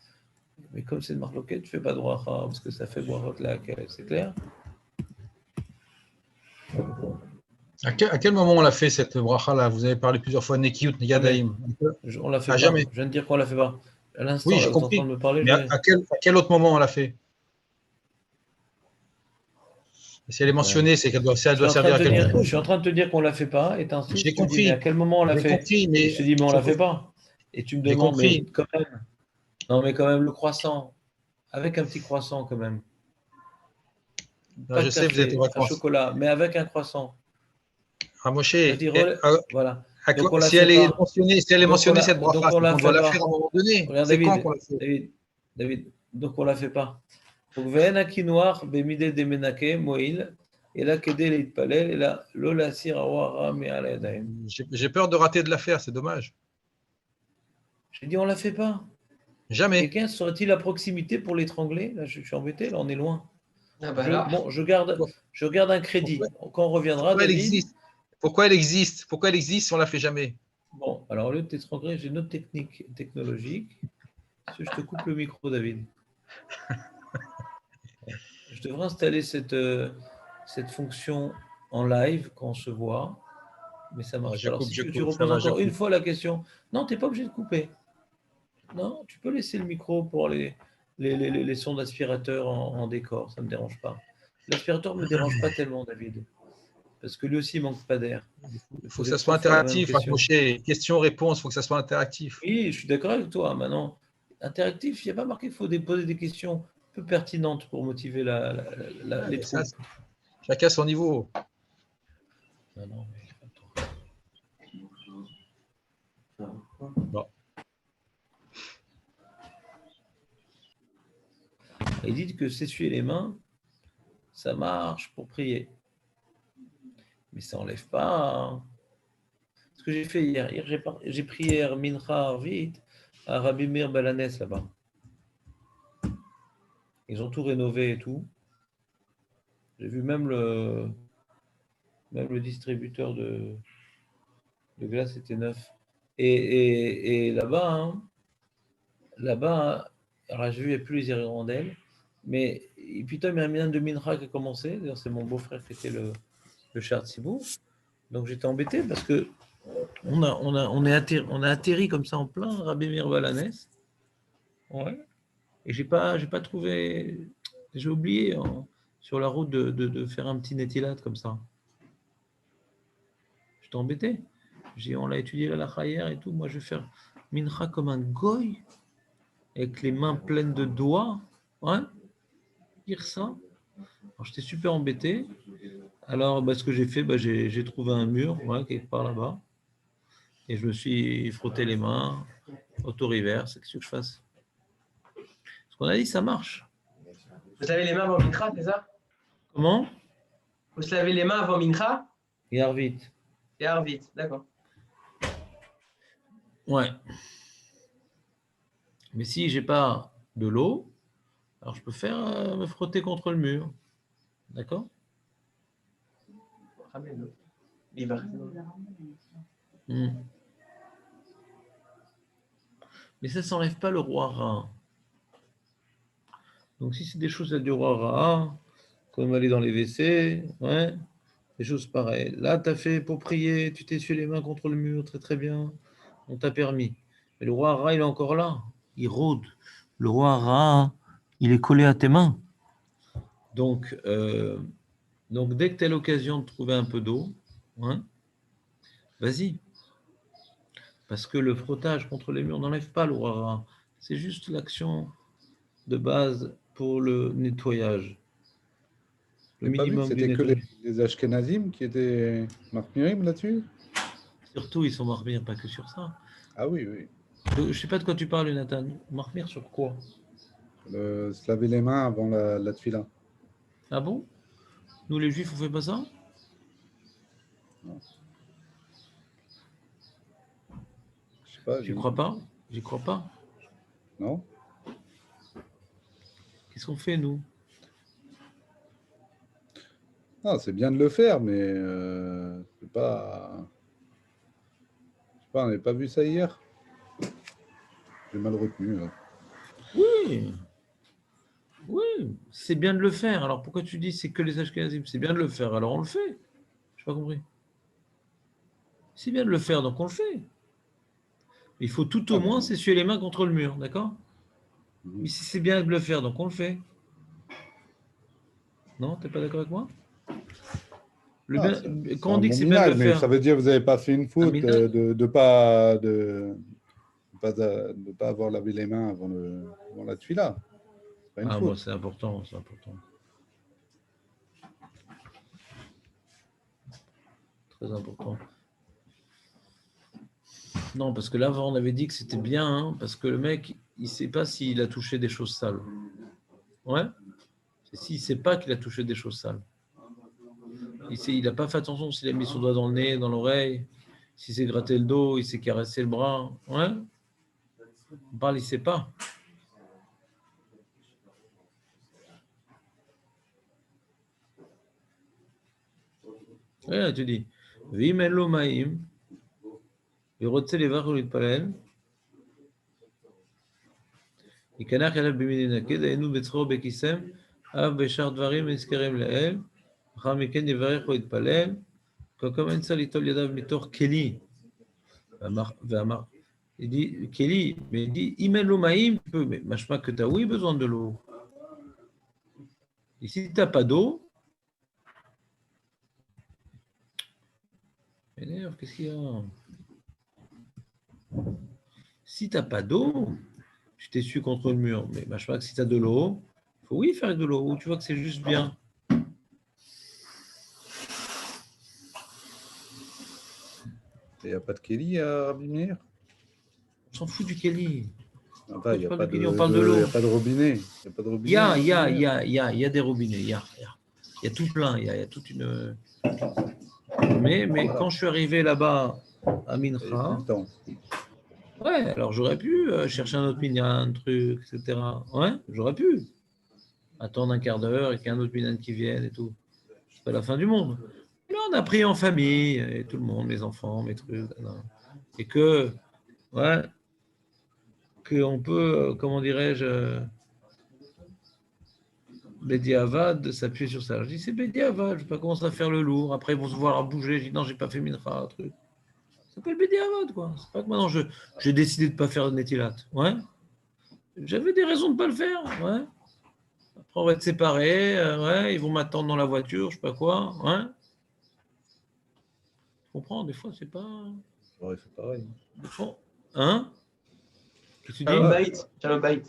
Mais comme c'est une marloquette, tu fais pas de bracha parce que ça fait brachot להקל, c'est clair? À quel moment on l'a fait cette bracha-là? Vous avez parlé plusieurs fois Nekiut, Yadaim. On l'a fait pas. Jamais. Je viens de dire qu'on l'a fait pas. À l'instant, oui, là, j'ai vous êtes en compris. train de me parler. Mais à quel autre moment on l'a fait? Si elle est mentionnée, c'est qu'elle doit servir à quelque chose. Je suis en train de te dire qu'on ne la fait pas, et t'insistes. J'ai compris. Mais à quel moment on l'a fait? Compris, mais je te dis, mais on ne la fait pas. Et tu me demandes, mais quand même. Non, mais quand même, le croissant. Avec un petit croissant, quand même. Non, je sais, vous êtes en vacances. Un chocolat, mais avec un croissant. Ah, Moshe, voilà. Donc, si elle est mentionnée, cette bracha, on doit la faire à un moment donné. C'est quand qu'on la fait? David, donc on ne la fait pas. Donc, Ve'en akinoar bemide de menake moil, et là, kedé leitpalel, et là, lo lasir awara me'al yadayim. J'ai peur de rater de la faire, c'est dommage. J'ai dit, on ne la fait pas. Jamais. Quelqu'un serait-il à proximité pour l'étrangler? Là, je suis embêté, là, on est loin. Ah bah bon, je garde un crédit. Quand on reviendra, pourquoi David. Pourquoi elle existe? Pourquoi elle existe si on ne la fait jamais? Bon, alors au lieu de t'étrangler, j'ai une autre technique technologique. Je te coupe le micro, David. Je devrais installer cette fonction en live quand on se voit, mais ça marche pas. Alors, si tu reposes encore une fois la question, non, tu n'es pas obligé de couper. Non, tu peux laisser le micro pour les sons d'aspirateur en décor, ça ne me dérange pas. L'aspirateur ne me dérange pas tellement, David, parce que lui aussi, il ne manque pas d'air. Il faut que ça soit interactif, question-réponse, il faut que ça soit interactif. Oui, je suis d'accord avec toi. Maintenant, interactif, il n'y a pas marqué qu'il faut poser des questions peu pertinentes pour motiver les troupes. Chacun son niveau. Non, mais... Bon. Il dit que s'essuyer les mains, ça marche pour prier. Mais ça n'enlève pas ce que j'ai fait hier. Hier, j'ai prié Mincha Arvit à Rabbi Meir Balanès là-bas. Ils ont tout rénové et tout. J'ai vu même le distributeur de glace était neuf. Et là-bas, alors j'ai vu, il n'y a plus les hirondelles, mais puis il y a un minyan de Mincha qui a commencé. D'ailleurs, c'est mon beau-frère qui était le Shar Tzibour. Donc j'étais embêté parce que on a atterri comme ça en plein Rabbi Meir Balanès. Ouais. Et j'ai pas trouvé, j'ai oublié sur la route de faire un petit netilat comme ça. J'étais embêté. On l'a étudié la lacha hier et tout. Moi, je vais faire mincha comme un goy, avec les mains pleines de doigts. Ouais. Dire ça. Alors, j'étais super embêté. Alors, ce que j'ai fait, j'ai trouvé un mur, quelque part là-bas. Et je me suis frotté les mains, auto-reverse. Qu'est-ce que je fasse? Ce qu'on a dit, ça marche. Vous lavez les mains avant Mincha, c'est ça? Comment? Vous se lavez les mains avant Mincha? Et Arvit. Et Arvit, d'accord. Ouais. Mais si j'ai pas de l'eau, alors je peux faire me frotter contre le mur. D'accord? Mais ça ne s'enlève pas le roi Ra. Donc si c'est des choses à du roi Ra, comme aller dans les WC, des choses pareilles. Là, tu as fait pour prier, tu t'es essuyé les mains contre le mur, très très bien, on t'a permis. Mais le roi Ra, il est encore là, il rôde. Le roi Ra, il est collé à tes mains. Donc dès que tu as l'occasion de trouver un peu d'eau, vas-y. Parce que le frottage contre les murs n'enlève pas le roi Ra. C'est juste l'action de base pour le nettoyage. Le minimum. C'était que les Ashkenazim qui étaient marmirim là-dessus? Surtout, ils sont marmir, pas que sur ça. Ah oui, oui. Je ne sais pas de quoi tu parles, Nathan. Marmir sur quoi? Se laver les mains avant la tefila. Ah bon? Nous, les Juifs, on ne fait pas ça? Non. Je sais pas. J'y crois pas? J'y crois pas. Non? Qu'est-ce qu'on fait, nous? Non, c'est bien de le faire, mais c'est pas... Je sais pas, on n'avait pas vu ça hier. J'ai mal retenu. Là. Oui, c'est bien de le faire. Alors pourquoi tu dis c'est que les Ashkenazim? C'est bien de le faire, alors on le fait. Je n'ai pas compris. C'est bien de le faire, donc on le fait. Il faut tout au moins s'essuyer les mains contre le mur, d'accord? Mais si c'est bien de le faire, donc on le fait. Non, tu n'es pas d'accord avec moi? Quand on dit que c'est bien de le faire... Ça veut dire que vous n'avez pas fait une faute de ne pas avoir lavé les mains avant la tefila. Moi, c'est important, c'est important. Très important. Non, parce que là, on avait dit que c'était bien, parce que le mec, il ne sait pas s'il a touché des choses sales. Ouais? C'est s'il ne sait pas qu'il a touché des choses sales. Il n'a pas fait attention s'il a mis son doigt dans le nez, dans l'oreille, s'il s'est gratté le dos, il s'est caressé le bras. Ouais? On parle, il ne sait pas. Tu dis, Vim en lo maim, ורוצה לברך ולהתפלל, יקנח אליו במיני נקי, דהיינו בצחו בכיסם, אף בשאר דברים נזכרים לאל, לאחר מכן יברך ולהתפלל, comme אין צריך ליטול ידיו מתוך כלי. ואמר, il dit, Kéli, mais il dit, אם אין לו מים, tu peux, mais משמע que tu as oui besoin de l'eau. Et si tu n'as pas d'eau, qu'est-ce qu'il y a? Si tu n'as pas d'eau, tu t'essuies contre le mur. Mais je crois que si tu as de l'eau, il faut faire avec de l'eau. Ou tu vois que c'est juste bien. Il n'y a pas de Kéli à Rabbi Meir? On s'en fout du Kéli. Il n'y a pas de robinet. Il y a des robinets. Il y a. il y a tout plein, il y a toute une... Mais quand je suis arrivé là-bas à Mincha, ouais, alors j'aurais pu chercher un autre minyan, un truc, etc. Ouais, j'aurais pu attendre un quart d'heure et qu'il y ait un autre minyan qui vienne et tout. C'est pas la fin du monde. Et là, on a pris en famille, et tout le monde, mes enfants, mes trucs. Et que, ouais, qu'on peut, comment dirais-je, Bédiavad, s'appuyer sur ça. Je dis, c'est Bédiavad, je ne vais pas commencer à faire le lourd. Après, ils vont se voir bouger. Je dis, non, j'ai pas fait Mincha, un truc. Ça s'appelle Bédiavad, quoi. C'est pas que maintenant, j'ai décidé de ne pas faire de Netilat. Ouais. J'avais des raisons de ne pas le faire. Ouais. Après, on va être séparés. Ouais. Ils vont m'attendre dans la voiture, je ne sais pas quoi. Ouais. Tu comprends, des fois, c'est pas. Ouais, c'est pareil. Des fois. Hein? Qu'est-ce que tu dis? Shalom Bait.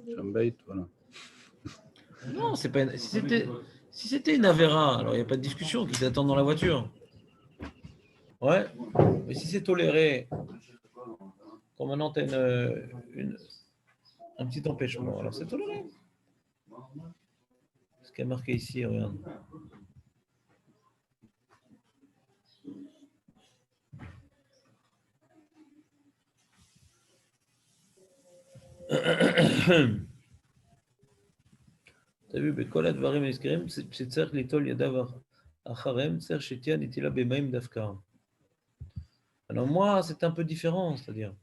Shalom Bait, voilà. Non, c'est pas une... Si c'était une Avera, alors il n'y a pas de discussion, qu'ils t'attendent dans la voiture. Ouais, mais si c'est toléré, quand maintenant tu as un petit empêchement, alors c'est toléré. Ce qui est marqué ici, regarde. T'as vu, בכל הדברים הנזכרים, שצריך ליטול ידיו אחריהם, צריך שתהיה נטילה במים דווקא. Alors moi, c'est un peu différent, c'est-à-dire,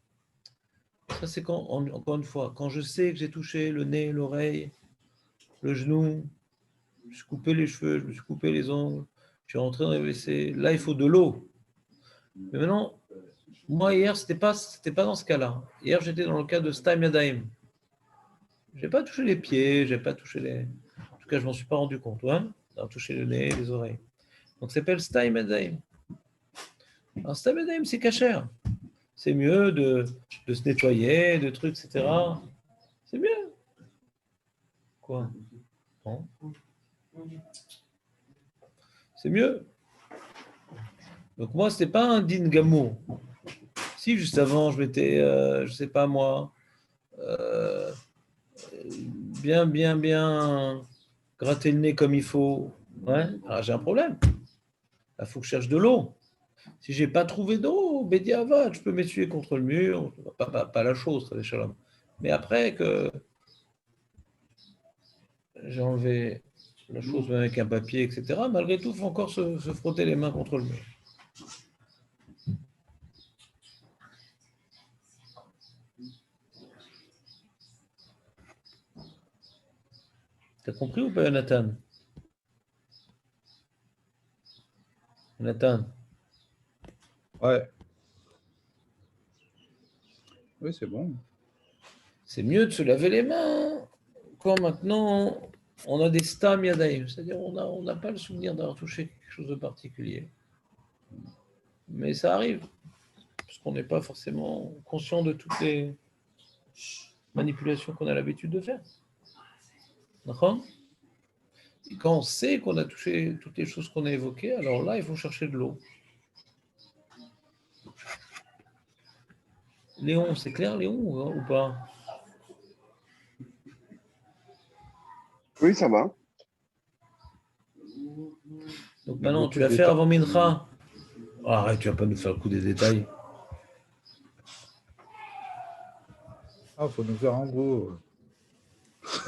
ça c'est quand, encore une fois, quand je sais que j'ai touché le nez, l'oreille, le genou, je me suis coupé les cheveux, je me suis coupé les ongles, je suis rentré dans les WC, là il faut de l'eau. Mais maintenant, moi hier, c'était pas dans ce cas-là. Hier, j'étais dans le cas de Stam Yadaim. Je n'ai pas touché les pieds, je n'ai pas touché les... En tout cas, je ne m'en suis pas rendu compte, ouais, d'avoir touché le nez, les oreilles. Donc ça s'appelle Stam Yadaim. Alors Stam Yadaim, c'est cachère. C'est mieux de se nettoyer, de trucs, etc. C'est mieux. Quoi? Non. C'est mieux. Donc moi, ce n'était pas un din gamour. Si juste avant, je m'étais, je ne sais pas moi, bien gratter le nez comme il faut, ouais, alors j'ai un problème. Il faut que je cherche de l'eau. Si je n'ai pas trouvé d'eau, Bédiavad, je peux m'essuyer contre le mur, pas la chose, très shalom. Mais après que j'ai enlevé la chose même avec un papier, etc., malgré tout, il faut encore se frotter les mains contre le mur. T'as compris ou pas, Nathan? Nathan? Ouais. Oui, c'est bon. C'est mieux de se laver les mains quand maintenant on a des stam yadaim, c'est-à-dire on n'a pas le souvenir d'avoir touché quelque chose de particulier. Mais ça arrive, parce qu'on n'est pas forcément conscient de toutes les manipulations qu'on a l'habitude de faire. D'accord ? Et quand on sait qu'on a touché toutes les choses qu'on a évoquées, alors là, il faut chercher de l'eau. Léon, c'est clair, Léon, ou pas? Oui, ça va. Donc maintenant, tu vas faire avant Mincha. Oh, arrête, tu vas pas nous faire le coup des détails. Ah, faut nous faire en gros.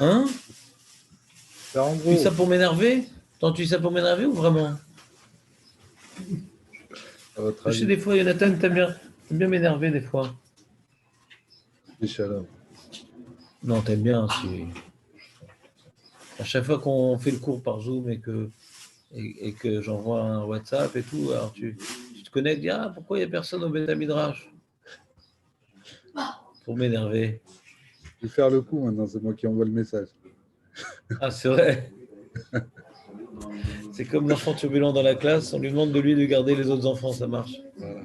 Hein? Faire en gros. Tu dis ça pour m'énerver? Attends, tu dis ça pour m'énerver ou vraiment? Je sais, des fois, Jonathan, t'aimes bien m'énerver des fois. Inch'Allah. Non, t'aimes bien. À chaque fois qu'on fait le cours par Zoom et que j'envoie un WhatsApp et tout, alors tu te connais, tu dis, ah, pourquoi il n'y a personne au Beth Midrash? Pour m'énerver. Je vais faire le coup maintenant, c'est moi qui envoie le message. Ah, c'est vrai. C'est comme l'enfant turbulent dans la classe, on lui demande de lui de garder les autres enfants, ça marche. Voilà.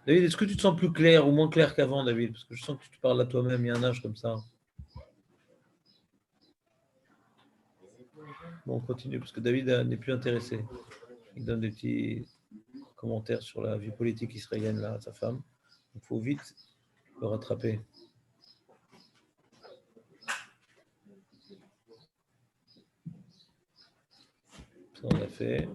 David, est-ce que tu te sens plus clair ou moins clair qu'avant, David? Parce que je sens que tu te parles à toi-même, il y a un âge comme ça. Bon, on continue, parce que David n'est plus intéressé. Il donne des petits commentaires sur la vie politique israélienne, là, à sa femme. Il faut vite le rattraper. Ça, on a fait.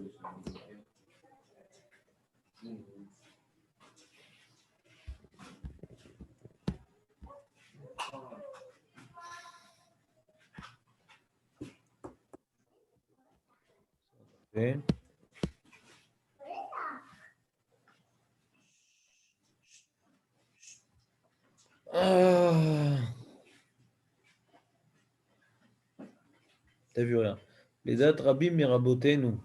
Okay. T'as vu rien. Les dates Rabim Mirabotenu.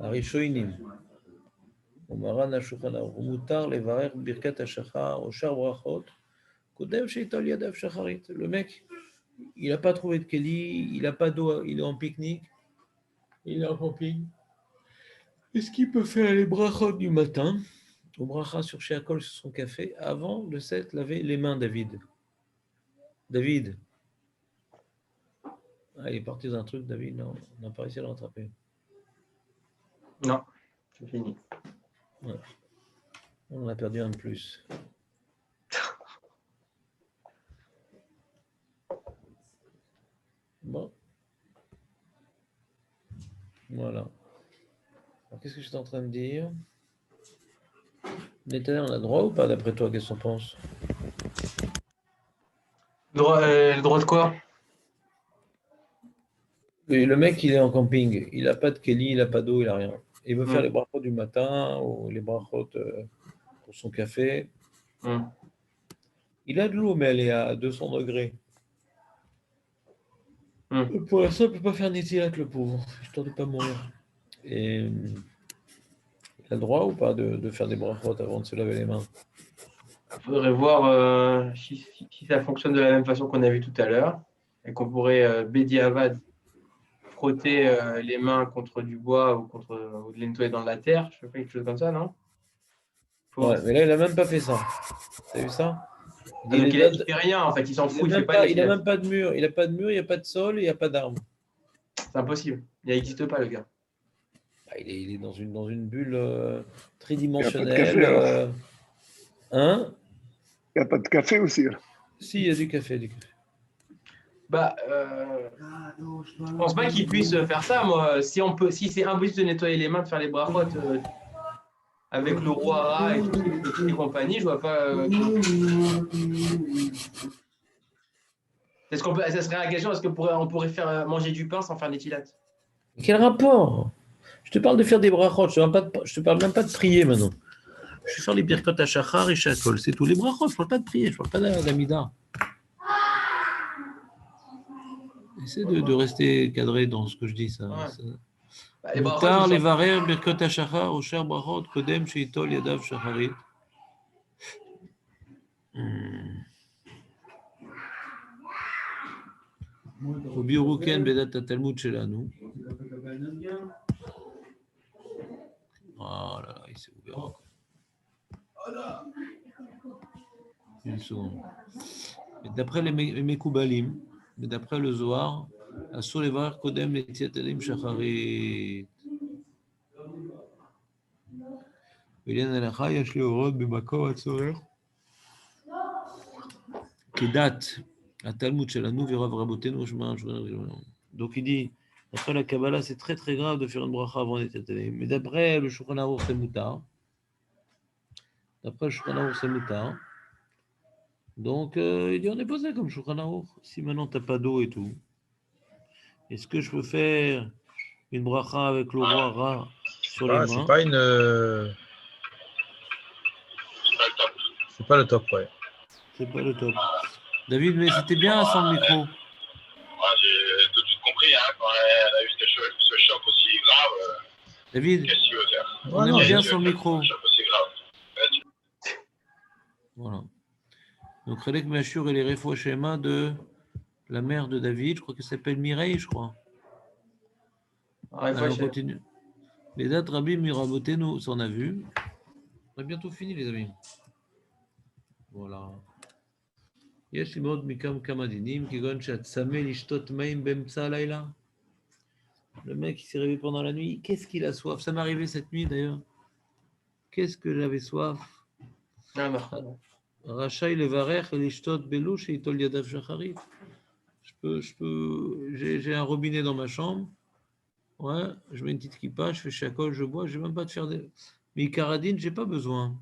Arishoinim. Omaran Ashukhan Aruch. Mutar Levarech Birkat Hashachar. Oshar Brachot. Kodem Sheitol Yadav Shacharit. Le mec, il n'a pas trouvé de Keli, il n'a pas d'eau, il est en pique-nique, il est en camping. Est-ce qu'il peut faire les brachot du matin, au bracha sur Sheakol sur son café, avant de s'être lavé les mains, David? David. Ah, il est parti dans un truc, David, non, on n'a pas réussi à le rattraper. Non, c'est fini. Ouais. On en a perdu un de plus. Bon. Voilà. Alors, qu'est-ce que j'étais en train de dire? L'éternel, on a droit ou pas, d'après toi? Qu'est-ce qu'on pense? Le droit de quoi? Le mec, il est en camping. Il n'a pas de Kelly, il n'a pas d'eau, il n'a rien. Il veut faire les brachot du matin ou les brachot pour son café. Il a de l'eau, mais elle est à 200 degrés. Pour l'instant, il ne peut pas faire Netilat, le pauvre, histoire de ne pas mourir. Et il a le droit ou pas de faire des brachot avant de se laver les mains? Il faudrait voir si ça fonctionne de la même façon qu'on a vu tout à l'heure et qu'on pourrait Bediavad frotter les mains contre du bois ou de les nettoyer dans la terre. Je sais pas, quelque chose comme ça, non? Ouais, mais là, il n'a même pas fait ça. Tu as vu ça? Il ne fait rien, en fait, il s'en fout. Il n'a même pas de mur. Il n'a pas de mur, il n'y a pas de sol, il n'y a pas d'arbre. C'est impossible. Il n'existe pas, le gars. Il est dans une bulle tridimensionnelle. Hein? Il n'y a pas de café aussi. Là. Si, il y a du café. Je pense pas qu'il puisse faire ça, moi. Si c'est impossible de nettoyer les mains, de faire les brachot avec le roi Ra et toutes les compagnies, je vois pas. Ça serait la question, est-ce qu'on pourrait faire manger du pain sans faire Netilat? Quel rapport? Je te parle de faire des brachot, je te parle même pas de prier maintenant. Je vais faire les birkot hashachar et shakol, c'est tout. Les brachot, je ne parle pas de prier, je ne parle pas d'amida. Essaie de rester cadré dans ce que je dis, ça. Mutar levarer birkot hashachar oshar brachot kodem sheitol yadav shacharit. ובירוken בדת התלמוד שלנו. Oh là là, il s'est ouvert encore. Une seconde. D'après les Mekoubalim, mais d'après le Zohar, Asur levar kodem letiat elim shacharit. ולעניין ההלכה יש להורות במקור הצורך כדת התלמוד שלנו ורב רבותינו שמענו. Donc il dit, après la Kabbalah, c'est très très grave de faire une bracha avant d'être télé. Mais d'après le Shulchan Aruch, c'est moutar. D'après le Shulchan Aruch, c'est moutar. Donc il dit, on est posé comme Shulchan Aruch. Si maintenant tu n'as pas d'eau et tout, est-ce que je peux faire une bracha avec le roi Ra sur les mains? C'est pas une... C'est pas le top, ouais. C'est pas le top. David, mais c'était bien sans le micro. J'ai tout de suite compris, hein, quand elle a eu ce choc aussi grave. David, qu'est-ce qu'il veut faire? On aime bien son micro. Un choc aussi grave. Voilà. Donc, Khalek Machur et les Refouach Shema de la mère de David, je crois qu'elle s'appelle Mireille, je crois. Alors, on continue. Les dates Rabbi Mirabotenu, ça on a vu. On a bientôt fini, les amis. Voilà. יש לי מאוד כמה דינים, כגון שהצמא לשתות מים באמצע הלילה. Le mec, il s'est réveillé pendant la nuit. Qu'est-ce qu'il a soif? Ça m'est arrivé cette nuit, d'ailleurs. Qu'est-ce que j'avais soif? Rachaï levarech et l'ishtot belou sheitol yadav shacharit. J'ai un robinet dans ma chambre. Ouais, je mets une petite kippa, je fais shakol, je bois, je n'ai même pas de faire des. Mais Icaradine, je n'ai pas besoin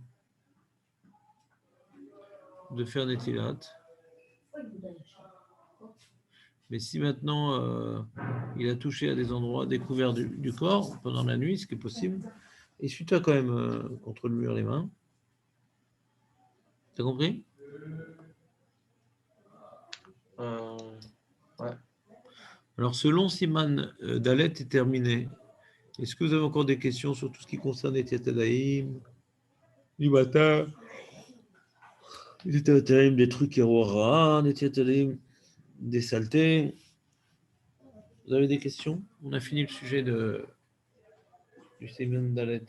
de faire des tilat. Mais si maintenant il a touché à des endroits découverts du corps pendant la nuit, ce qui est possible, essuie-toi quand même contre le mur les mains. T'as compris? Ouais. Alors, ce long siman Dalet est terminé. Est-ce que vous avez encore des questions sur tout ce qui concerne les Tiatadaïm, du matin, les Tiatadaïm, des trucs Erora, des Tiatadaïm, des saletés? Vous avez des questions? On a fini le sujet du siman Dalet.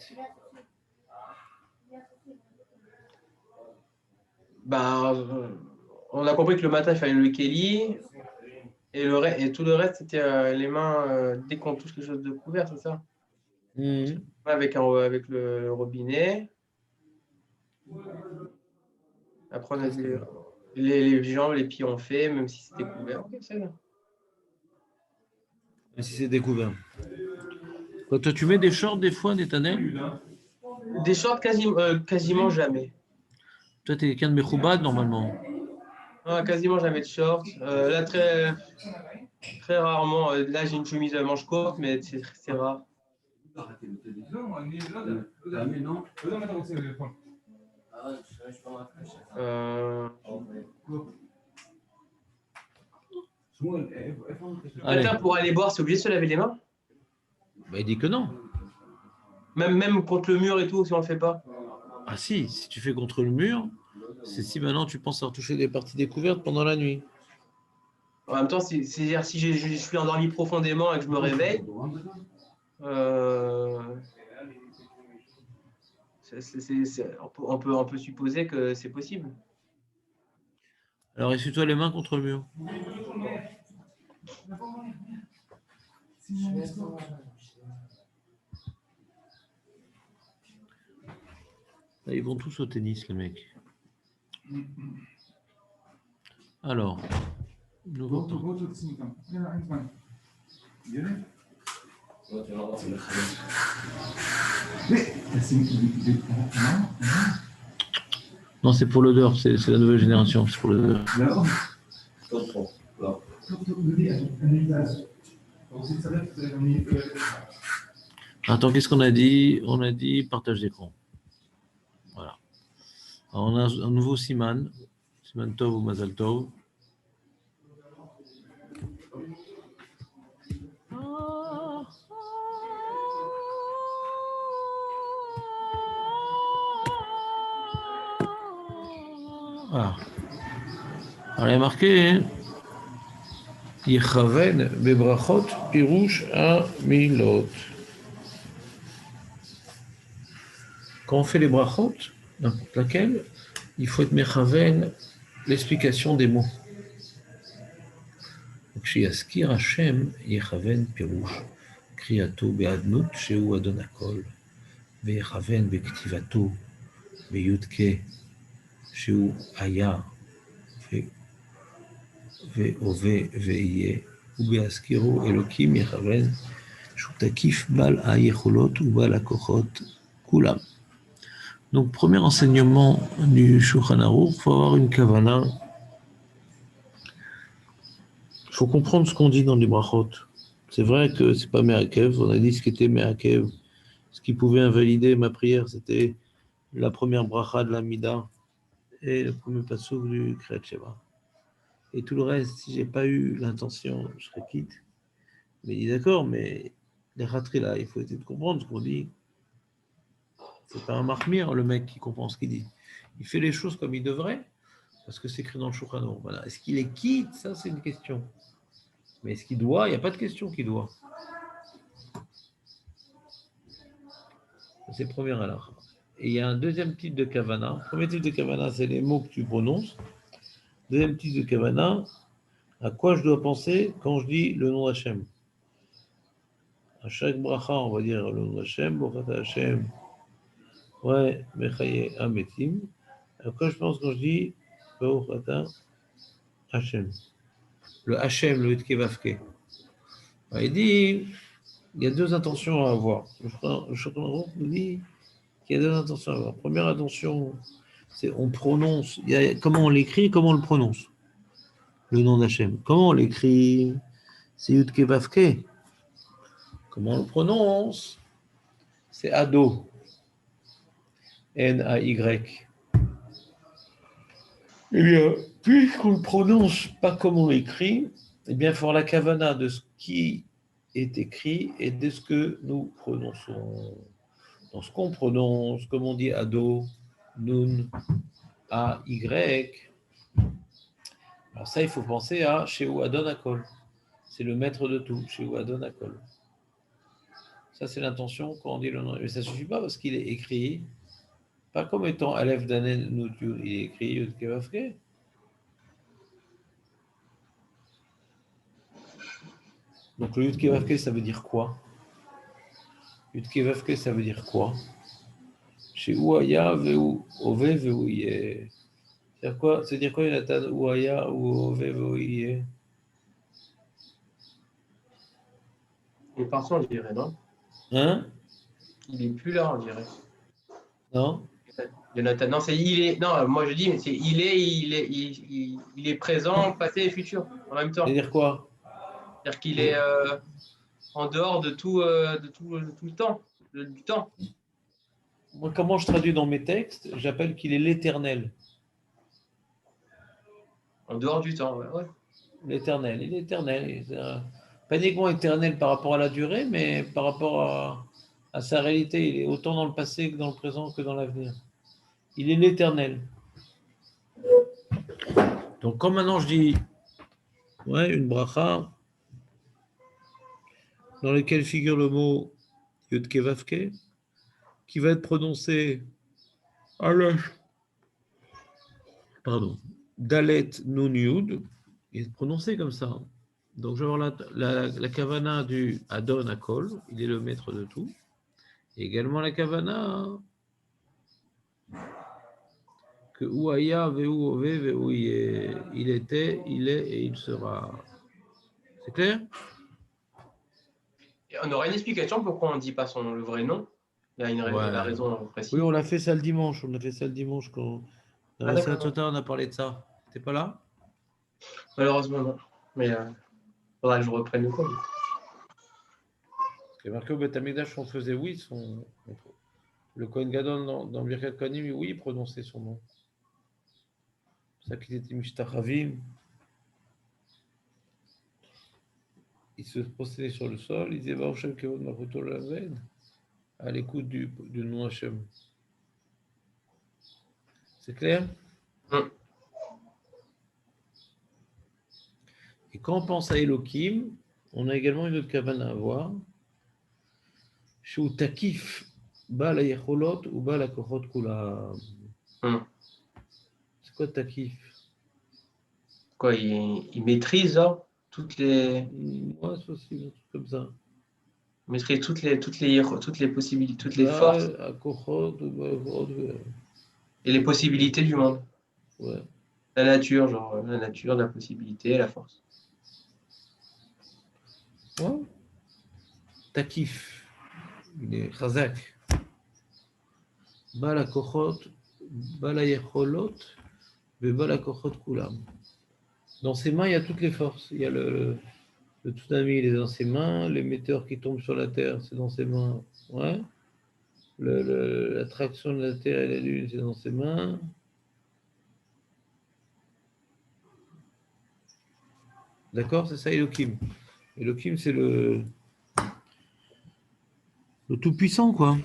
Bah, on a compris que le matin, il fallait le Kelly. Et tout le reste, c'était les mains dès qu'on touche quelque chose de couvert, c'est ça? Avec le robinet. Après, on a dit les jambes, les pieds ont fait, même si c'était couvert. Ok, c'est bien. Même si c'est découvert. Quand toi, tu mets des shorts des fois, Netanel? Des shorts, quasiment jamais. Toi, tu es quelqu'un de Mechoubad, normalement. Non, quasiment jamais de shorts. Là, très rarement. Là, j'ai une chemise à manches courtes, mais c'est rare. Attends, pour aller boire, c'est obligé de se laver les mains? Bah, il dit que non. Même contre le mur et tout, si on ne le fait pas? Ah si tu fais contre le mur, c'est si maintenant tu penses à retoucher des parties découvertes pendant la nuit. En même temps, si je suis endormi profondément et que je me réveille, on peut supposer que c'est possible. Alors, essuie-toi les mains contre le mur. Là, ils vont tous au tennis, les mecs. Alors, nouveau temps. Non, c'est pour l'odeur, c'est la nouvelle génération, c'est pour l'odeur. Attends, qu'est-ce qu'on a dit? On a dit partage d'écran. Voilà. Alors, on a un nouveau Siman Tov ou Mazal Tov. Voilà. Alors, il y a marqué Yechaven bebrachot pirouche a milot. Quand on fait les brachot, n'importe laquelle, il faut être mechaven l'explication des mots. כשיזכיר השם יכוון פירוש קריאתו באדנות שהוא אדון הכל, ויכוון בכתיבתו בי"ק שהוא היה והווה ויהיה, ובהזכירו אלוקים יכוון שהוא תקיף בעל היכולות ובעל הכוחות כולם. Donc, premier enseignement du Shulchan Aruch, il faut avoir une kavana. Il faut comprendre ce qu'on dit dans les brachot. C'est vrai que c'est pas Me'akev. On a dit ce qui était Me'akev. Ce qui pouvait invalider ma prière, c'était la première bracha de la Mida et le premier passouk du Kriyat Shema. Et tout le reste, si j'ai pas eu l'intention, je serais quitte. Mais il dit d'accord, mais les ratris là, il faut essayer de comprendre ce qu'on dit. C'est pas un marmire, le mec qui comprend ce qu'il dit. Il fait les choses comme il devrait, parce que c'est écrit dans le Shulchan Aruch. Voilà. Est-ce qu'il est quitte? Ça, c'est une question. Mais est-ce qu'il doit? Il n'y a pas de question qu'il doit. C'est le premier halakha. Et il y a un deuxième type de kavana. Le premier type de kavana, c'est les mots que tu prononces. Deuxième type de kavana, à quoi je dois penser quand je dis le nom d'Hachem? À chaque bracha, on va dire le nom d'Hachem, Bochat Hachem, ouais, Mechaye Ametim. À quoi je pense quand je dis Bochat Hachem? le Hachem, le Yudkevavke. Il dit, il y a deux intentions à avoir. Le Shulchan nous dit qu'il y a deux intentions à avoir. Première intention, c'est on prononce, comment on l'écrit, comment on le prononce, le nom d'Hachem. Comment on l'écrit? C'est Yudkevavke. Comment on le prononce? C'est Ado. N-A-Y. Eh bien, puisqu'on ne le prononce pas comme on l'écrit, eh bien, il faut avoir la kavana de ce qui est écrit et de ce que nous prononçons. Dans ce qu'on prononce, comme on dit Ado, Nun, A-Y. Alors ça, il faut penser à Shehu Adon Akol. C'est le maître de tout, Shehu Adon Akol. Ça, c'est l'intention quand on dit le nom. Mais ça ne suffit pas parce qu'il est écrit, pas comme étant Aleph Danen Nutyud, il est écrit Yud Kevavke. Donc le Yud Kevavke, ça veut dire quoi? Yud Kevavke, ça veut dire quoi? Chez Ouaya, Veu, Ove, Veu, Yé. C'est-à-dire quoi? C'est-à-dire quoi, Jonathan? Ouaya, ou Ove, Veu, Yé? Il est parti, on dirait, non? Hein? Il est plus là, on dirait. Non? Jonathan, non, c'est il est. Non, moi je dis, mais c'est il est présent, passé et futur en même temps. C'est-à-dire quoi? C'est-à-dire qu'il est en dehors de tout le temps, du temps. Moi, comment je traduis dans mes textes? J'appelle qu'il est l'éternel. En dehors du temps, ouais. L'éternel, il est éternel. Pas uniquement éternel par rapport à la durée, mais par rapport à sa réalité. Il est autant dans le passé que dans le présent que dans l'avenir. Il est l'éternel. Donc, quand maintenant je dis une bracha dans laquelle figure le mot Yud Kevavke, qui va être prononcé à Dalet Nun Yud, il est prononcé comme ça. Donc, je vais avoir la kavana du Adon Akol, il est le maître de tout. Et également la kavana que Ouaya, Veu, Ove, Veu, il était, il est et il sera. C'est clair? Et on aurait une explication pourquoi on ne dit pas le vrai nom. Il y a la raison précise. Oui, on l'a fait ça le dimanche. Quand dans la Sotota, on a parlé de ça. T'es pas là? Malheureusement, non. Mais faudra que je reprenne le cours. Ce qui est marqué au Beth Amikdash, on faisait le Kohen Gadol dans Birkat Kohanim, oui, il prononçait son nom. C'est ça qu'il était Mishtachavim. Il se prosternait sur le sol, il disait Baruch Shem Kevod Malchuto Laved, à l'écoute du nom Hachem. C'est clair? Et quand on pense à Elohim, on a également une autre kavana à voir. Shu Takif, Ba la Yecholot ou Ba la Kochot Kulam. C'est quoi Takif? Quoi, il maîtrise là, toutes les. Ouais, c'est aussi un truc comme ça. Il maîtrise toutes les possibilités, toutes les forces. Et les possibilités du monde. Ouais. La nature, la possibilité, la force. Ouais. Takif, il est chazak. Bala kochot, bala yecholot, bala kochot kulam. Dans ses mains, il y a toutes les forces. Il y a le tsunami, il est dans ses mains. Les météores qui tombent sur la Terre, c'est dans ses mains. Ouais. L'attraction de la Terre et la Lune, c'est dans ses mains. D'accord? C'est ça, Elohim. Elohim, c'est le tout-puissant, quoi.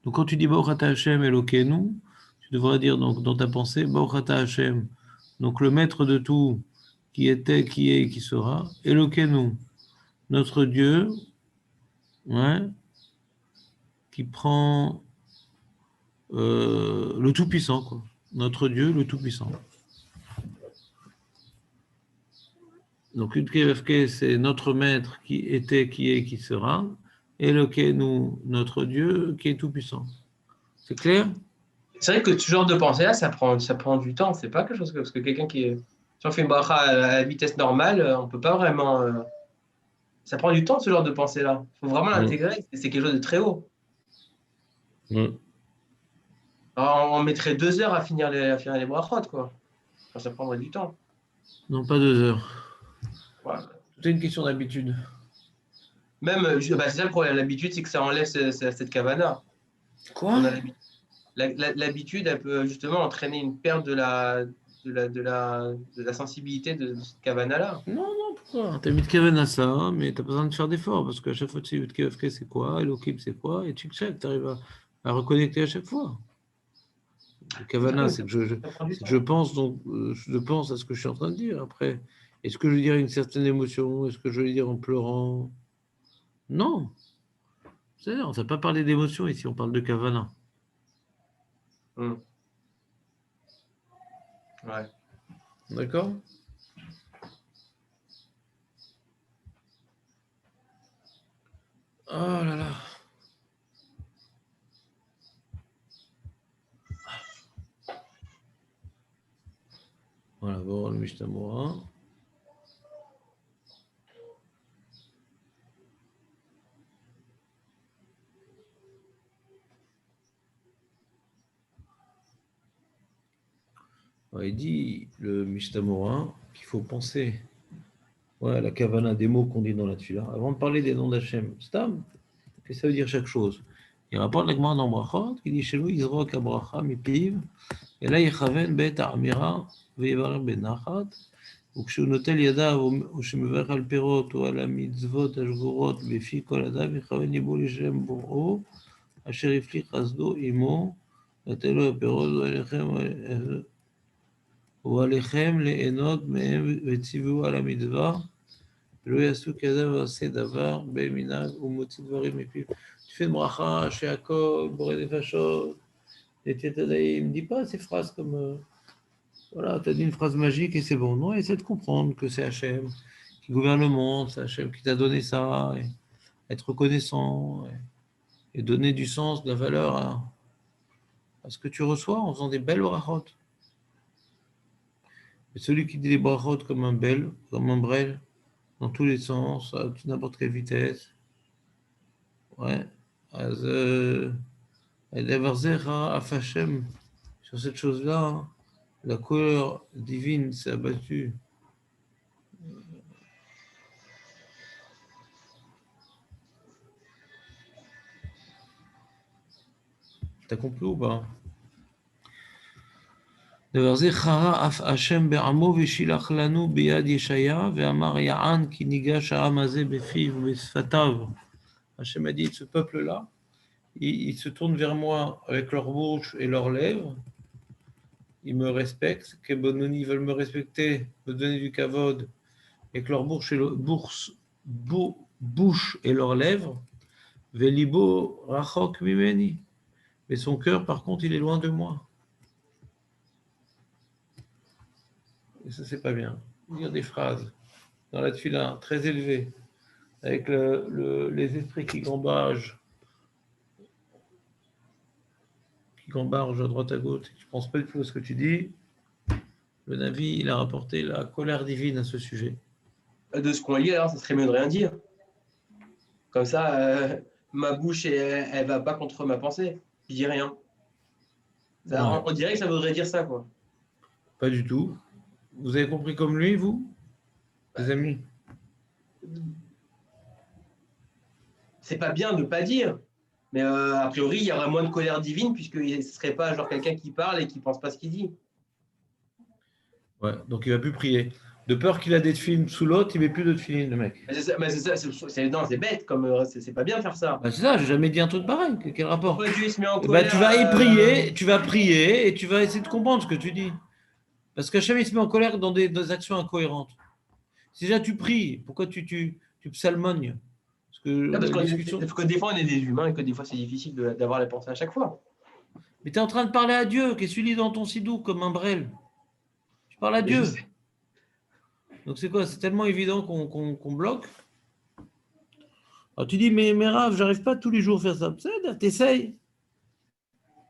Donc, quand tu dis Baruch Ata Hashem Elokeinu, tu devrais dire donc, dans ta pensée Baruch Ata Hashem, donc le maître de tout, qui était, qui est et qui sera, Elokeinu, notre Dieu, qui prend le tout-puissant, quoi. Notre Dieu, le tout-puissant. Donc, Yud Kevavke, c'est notre maître qui était, qui est, qui sera. Elokeinu, notre Dieu, qui est tout-puissant. C'est clair? C'est vrai que ce genre de pensée-là, ça prend du temps. C'est pas quelque chose parce que quelqu'un qui est Si on fait une bracha à la vitesse normale, on ne peut pas vraiment. Ça prend du temps, ce genre de pensée-là. Il faut vraiment l'intégrer. C'est quelque chose de très haut. Alors, on mettrait 2 heures à finir les brachot, quoi. Enfin, ça prendrait du temps. Non, pas 2 heures. Voilà. C'est une question d'habitude. Même, c'est ça le problème. L'habitude, c'est que ça enlève cette kavana. Quoi? L'habitude, elle peut justement entraîner une perte de la sensibilité de cette kavana-là. Non, pourquoi? Tu as mis de Kevin à ça, mais tu n'as pas besoin de faire d'efforts, parce qu'à chaque fois, tu sais, KFK, c'est quoi, Elohim, c'est quoi, et tchic-tchac, tu arrives à reconnecter à chaque fois. Le Kavana, c'est que je pense, donc, je pense à ce que je suis en train de dire. Après, est-ce que je veux dire une certaine émotion? Est-ce que je veux dire en pleurant? Non. C'est-à-dire, on ne t'a pas parlé d'émotion ici, on parle de Kavana. Ouais. D'accord? Oh là là. Voilà, bon, le Mishnah Mora. Il dit, le Mishnah Mora, qu'il faut penser à la kavana des mots qu'on dit dans la tefila, avant de parler des noms d'Hachem. Stam, que ça veut dire chaque chose. Il rapporte la Gemara dans Brachot, qui dit chez nous, Yizrok Abracha mipiv, et là, Yechaven bet Amira, Veyevarem ben Nachat, ou כשהוא נוטל ידיו, או שמברך על פירות, או על המצוות השגורות, בפי כל אדם, יכוון ליבו לשם בוראו, אשר הפליג חסדו עמו, נתן לו הפירות, ועליכם ליהנות מהם, וציוו על המצווה, ולא יעשו כאדם ועושה דבר, במנהג ומוציא דברים מפיו. Tu fais une bracha, chez Jacob, Boré des Fachot, et Tietadaïm, ne dis pas ces phrases comme voilà, tu as dit une phrase magique et c'est bon. Non, essaie de comprendre que c'est Hachem qui gouverne le monde, c'est Hachem qui t'a donné ça, et être reconnaissant, et donner du sens, de la valeur à ce que tu reçois en faisant des belles brachot. Et celui qui dit les brachot comme un brel, dans tous les sens, à n'importe quelle vitesse, sur cette chose-là, la couleur divine s'est abattue. T'as compris ou pas? דבר זה חרה אף השם בעמו ושילח לנו ביד ישעיה ואמר יען כי ניגש העם הזה בפיו ובשפתיו. Hachem a dit, ce peuple-là, ils se tournent vers moi avec leur bouche et leurs lèvres, ils me respectent, ils veulent me respecter, me donner du kavod, avec leur bouche et leurs lèvres, velibo rachok mimeni. Mais son cœur, par contre, il est loin de moi. Et ça, c'est pas bien. Dire des phrases dans la tefila très élevées, avec les esprits qui gambargent à droite à gauche, tu ne penses pas du tout à ce que tu dis. Le Navi, il a rapporté la colère divine à ce sujet. De ce qu'on lit, alors, ça serait mieux de rien dire. Comme ça, ma bouche, elle va pas contre ma pensée. Je dis rien. Ça, on dirait que ça voudrait dire ça, quoi. Pas du tout. Vous avez compris comme lui, vous, les amis? C'est pas bien de ne pas dire. Mais a priori, il y aura moins de colère divine puisque ce ne serait pas genre quelqu'un qui parle et qui ne pense pas ce qu'il dit. Ouais, donc il ne va plus prier. De peur qu'il a des films sous l'autre, il ne met plus de films, le mec. C'est bête, comme c'est pas bien de faire ça. C'est ça, j'ai jamais dit un truc pareil. Quel rapport? Pourquoi Dieu se met en colère, tu vas y prier, tu vas prier et tu vas essayer de comprendre ce que tu dis. Parce qu'Hachem, il se met en colère dans des actions incohérentes. Si déjà tu pries, pourquoi tu psalmognes? Parce que des fois, on est des humains et que des fois, c'est difficile d'avoir les pensées à chaque fois. Mais tu es en train de parler à Dieu. Qu'est-ce que tu lis dans ton sidou comme un brel? Tu parles à Dieu. Donc c'est quoi? C'est tellement évident qu'on bloque. Alors tu dis, mais Rav, j'arrive pas tous les jours à faire ça. T'essayes.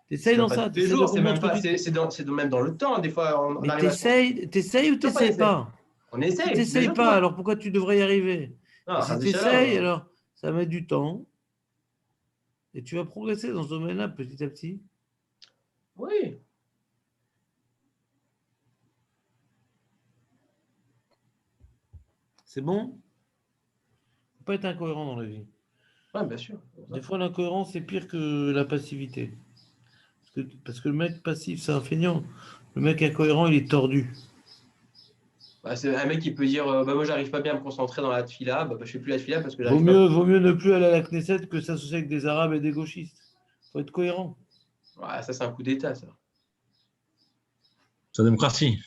T'essayes dans ça. Tous les jours, c'est même pas, c'est même dans le temps. Des fois, on mais arrive t'essayes ou t'essayes pas? On essaye. Si t'essayes pas, alors pourquoi tu devrais y arriver? Non, si t'essayes, alors ça met du temps. Et tu vas progresser dans ce domaine-là petit à petit. Oui. C'est bon? Faut pas être incohérent dans la vie. Oui, bien sûr. Des fois, l'incohérence, c'est pire que la passivité. Parce que le mec passif, c'est un feignant. Le mec incohérent, il est tordu. Bah, c'est un mec qui peut dire moi, j'arrive pas bien à me concentrer dans la tfila, je fais plus la tfila parce que Vaut mieux ne plus aller à la Knesset que s'associer avec des Arabes et des gauchistes. Faut être cohérent. Ouais, ça, c'est un coup d'État, ça. C'est la démocratie.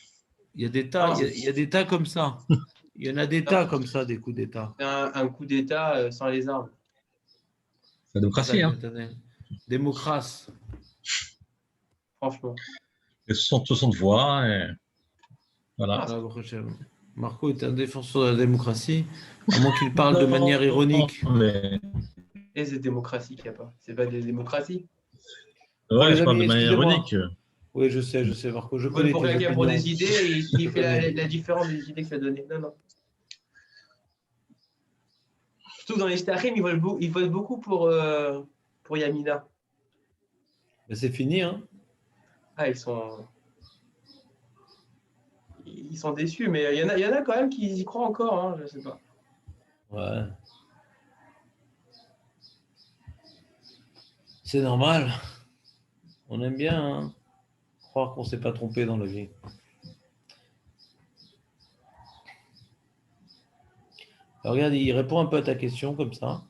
Il y a des tas, il y a des tas comme ça. Il y en a des tas comme ça, des coups d'État. Un coup d'État sans les armes. C'est la démocratie, hein. Démocratie. Franchement. Et 60 voix, et voilà. Marco est un défenseur de la démocratie, à moins qu'il parle de manière ironique. Mais... Et c'est démocratie qu'il n'y a pas. C'est pas des démocraties. Ouais, je parle de manière ironique. Oui, je sais, Marco. Je connais pour quelqu'un pour des idées, il fait la différence des idées que tu as données. Non. Surtout dans les Shtachim, ils votent beaucoup pour Yamina. Mais c'est fini, hein. Ah, ils sont déçus, mais il y en a quand même qui y croient encore, hein, je sais pas. Ouais. C'est normal. On aime bien croire qu'on ne s'est pas trompé dans la vie. Alors, regarde, il répond un peu à ta question comme ça.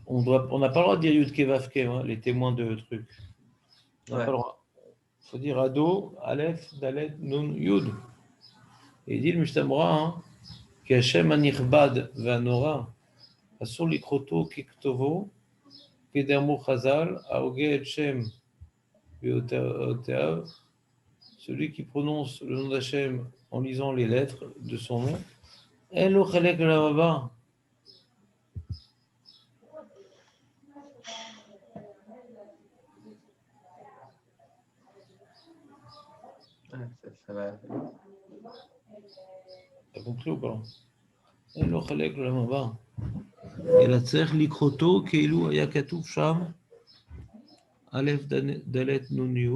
On n'a pas le droit de dire Yud Kevavke, hein, les témoins de trucs. On n'a pas le droit. Il faut dire Ado, Aleph, Dalet, Nun, Yud. Et il dit le Mishtamra, que Hashem Anichbad Vanora, Asur Likroto Kiktovo, Kedermo Chazal, Aoge et Shem, Beoteav, celui qui prononce le nom d'Hachem en lisant les lettres de son nom, Elo Chalek Lamaba. Ça va. T'as compris ou pas? Elo Chalek Lamaba. אלא צריך לקרותו כאילו היה כתוב שם א' ד' נ' י'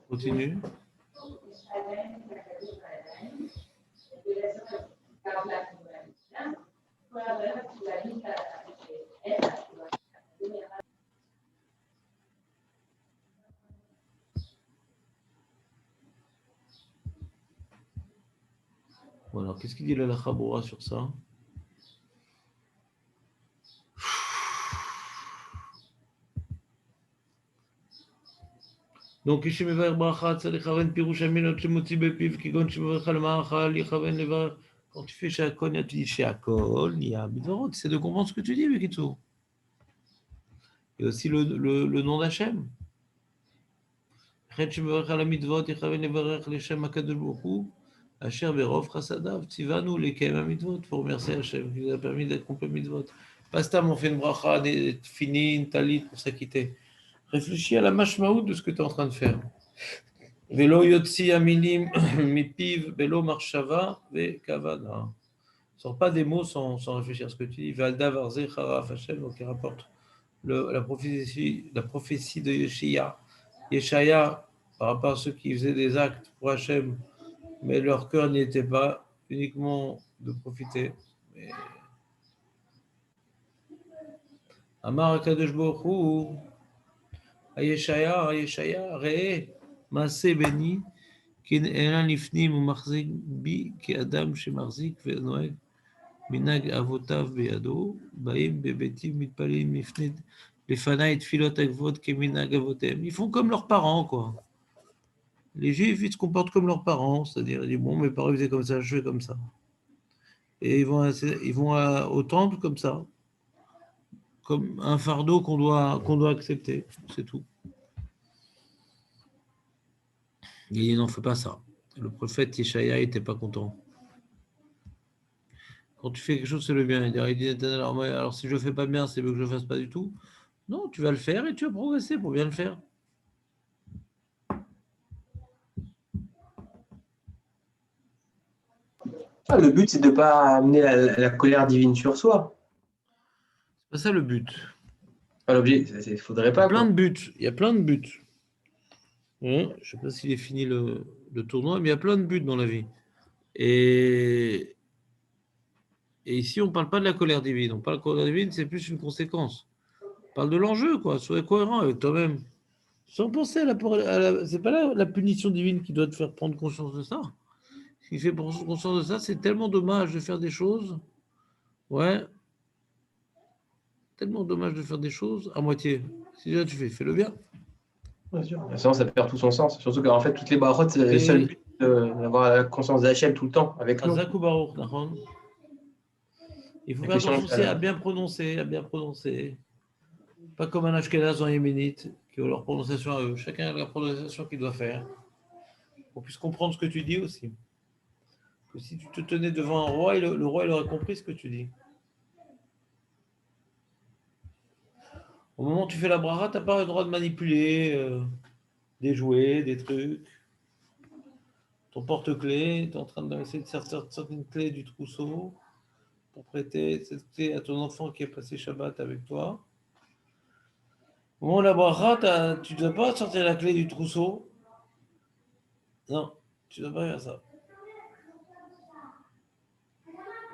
Continue. Bon, alors, qu'est-ce qu'il dit la Chaboura sur ça? Donc, quand tu fais Shakon, tu dis Shakol, c'est de comprendre ce que tu dis, Bekitsu. Et aussi le nom d'Hachem. Asher Berov Chasadav, Tivanu, Lekem Mitzvot, pour remercier Hachem qui nous a permis d'accomplir Mitzvot. Pas stam, on fait une bracha, des fini, une talit pour s'acquitter. Réfléchis à la mashmaout de ce que tu es en train de faire. Velo Yotzi Aminim Mipiv, Velo Marshava, Ve Kavana. Sors pas des mots sans réfléchir à ce que tu dis. Valda Varze Charaf Hachem, donc il rapporte la prophétie de Yeshaya par rapport à ceux qui faisaient des actes pour Hachem. Mais leur cœur n'y était pas, uniquement de profiter. Amar Akadosh Baruch Hu, Ayeshaya, Re'e, Maaseh Beni, Kin Elan Lifnim ou Marzik Bi, Ki Adam Shemarzik Ve'noeg, Minag Avotav Be'ado, Baim Bebetim Mitpalim Mifned, Lefanai Tfilot Agvot Keminag Avotem. Ils font comme leurs parents, quoi. Les Juifs, ils se comportent comme leurs parents, c'est-à-dire, ils disent, bon, mes parents faisaient comme ça, je fais comme ça. Et ils vont au temple comme ça, comme un fardeau qu'on doit accepter, c'est tout. Il dit non, fais pas ça. Le prophète Yeshaya n'était pas content. Quand tu fais quelque chose, c'est le bien. Il dit, alors si je ne fais pas bien, c'est mieux que je ne le fasse pas du tout. Non, tu vas le faire et tu vas progresser pour bien le faire. Le but, c'est de ne pas amener la colère divine sur soi. C'est pas ça le but. L'objet, il ne faudrait pas. Il y a plein de buts. Je ne sais pas s'il est fini le tournoi, mais il y a plein de buts dans la vie. Et ici, on ne parle pas de la colère divine. On parle de la colère divine, c'est plus une conséquence. On parle de l'enjeu, quoi. Sois cohérent avec toi-même. Sans penser c'est pas la punition divine qui doit te faire prendre conscience de ça. Ce qui fait prendre conscience de ça, c'est tellement dommage de faire des choses. Ouais. Tellement dommage de faire des choses à moitié. Si déjà tu fais-le bien. Bien sûr. Sinon, ça perd tout son sens. Surtout qu'en fait, toutes les barottes, c'est le seul but d'avoir la conscience d'Hachem tout le temps avec nous. Il faut faire attention à bien prononcer, Pas comme un Ashkenaz en yéménite, qui ont leur prononciation à eux. Chacun a la prononciation qu'il doit faire. Pour qu'on puisse comprendre ce que tu dis aussi. Que si tu te tenais devant un roi, le roi il aurait compris ce que tu dis. Au moment où tu fais la bracha, tu n'as pas le droit de manipuler des jouets, des trucs. Ton porte-clés, tu es en train d'essayer de sortir une clé du trousseau pour prêter cette clé à ton enfant qui est passé Shabbat avec toi. Au moment où la bracha, tu ne dois pas sortir la clé du trousseau. Non, tu ne dois pas faire ça.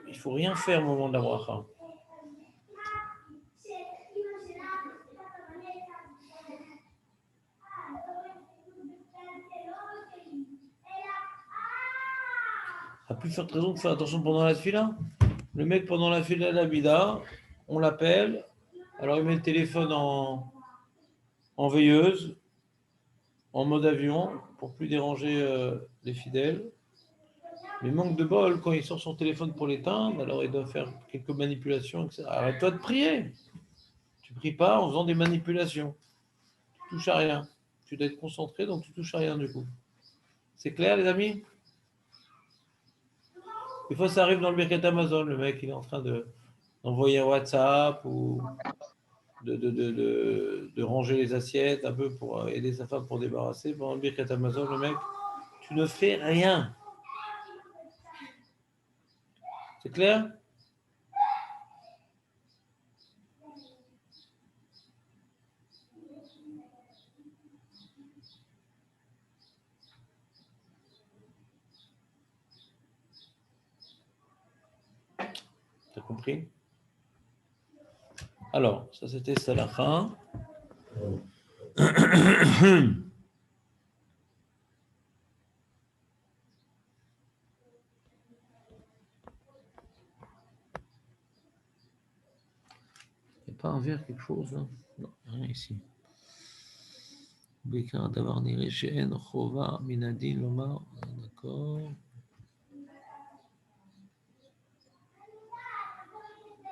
Il ne faut rien faire au moment de la bracha. À plus forte raison de faire attention pendant la tefila. Le mec, pendant la tefila de la Bida, on l'appelle, alors il met le téléphone en veilleuse, en mode avion, pour plus déranger les fidèles. Mais manque de bol, quand il sort son téléphone pour l'éteindre, alors il doit faire quelques manipulations, etc. Arrête-toi de prier. Tu ne pries pas en faisant des manipulations. Tu ne touches à rien. Tu dois être concentré, donc tu ne touches à rien du coup. C'est clair, les amis? Des fois, ça arrive dans le Birkat Amazon, le mec, il est en train d'envoyer un WhatsApp ou de ranger les assiettes un peu pour aider sa femme pour débarrasser. Pendant le Birkat Amazon, le mec, tu ne fais rien. C'est clair? T'as compris? Alors, ça c'était Salaha. Il n'y a pas un verre, quelque chose là? Non, rien ici. Békar d'avoir niré chez En Chova Minadin Lomar. D'accord.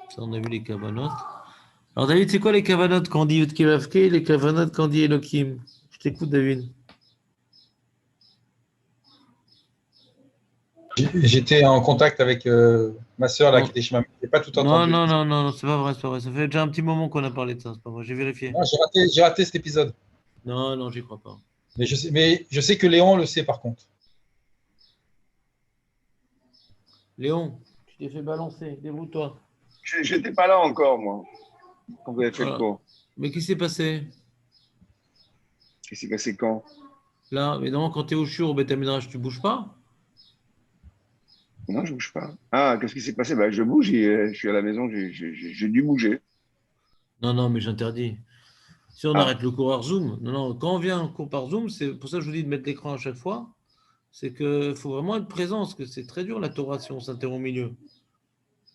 Ça, on a vu les kavanotes. Alors, David, c'est quoi les kavanotes quand on dit Yudkevavke et les kavanotes quand on dit Elohim? Je t'écoute, David. J'étais en contact avec ma soeur là, qui était chez ma mère. Je n'ai pas tout entendu. Non, c'est pas vrai, c'est pas vrai. Ça fait déjà un petit moment qu'on a parlé de ça, c'est pas vrai. J'ai vérifié. Non, j'ai raté cet épisode. Non, j'y crois pas. Mais je sais que Léon le sait par contre. Léon, tu t'es fait balancer, dévoue-toi. Je n'étais pas là encore, moi, quand vous avez fait le cours. Mais qu'est-ce qui s'est passé? Qu'est-ce qui s'est passé quand? Là, mais non, quand tu es au chur, au Beth Midrash, tu bouges pas? Non, je ne bouge pas. Ah, qu'est-ce qui s'est passé? Je bouge, je suis à la maison, j'ai dû bouger. Non, mais j'interdis. Si on arrête le cours par Zoom, non, quand on vient en cours par Zoom, c'est pour ça que je vous dis de mettre l'écran à chaque fois, c'est qu'il faut vraiment être présent, parce que c'est très dur la Torah si on s'interrompt au milieu.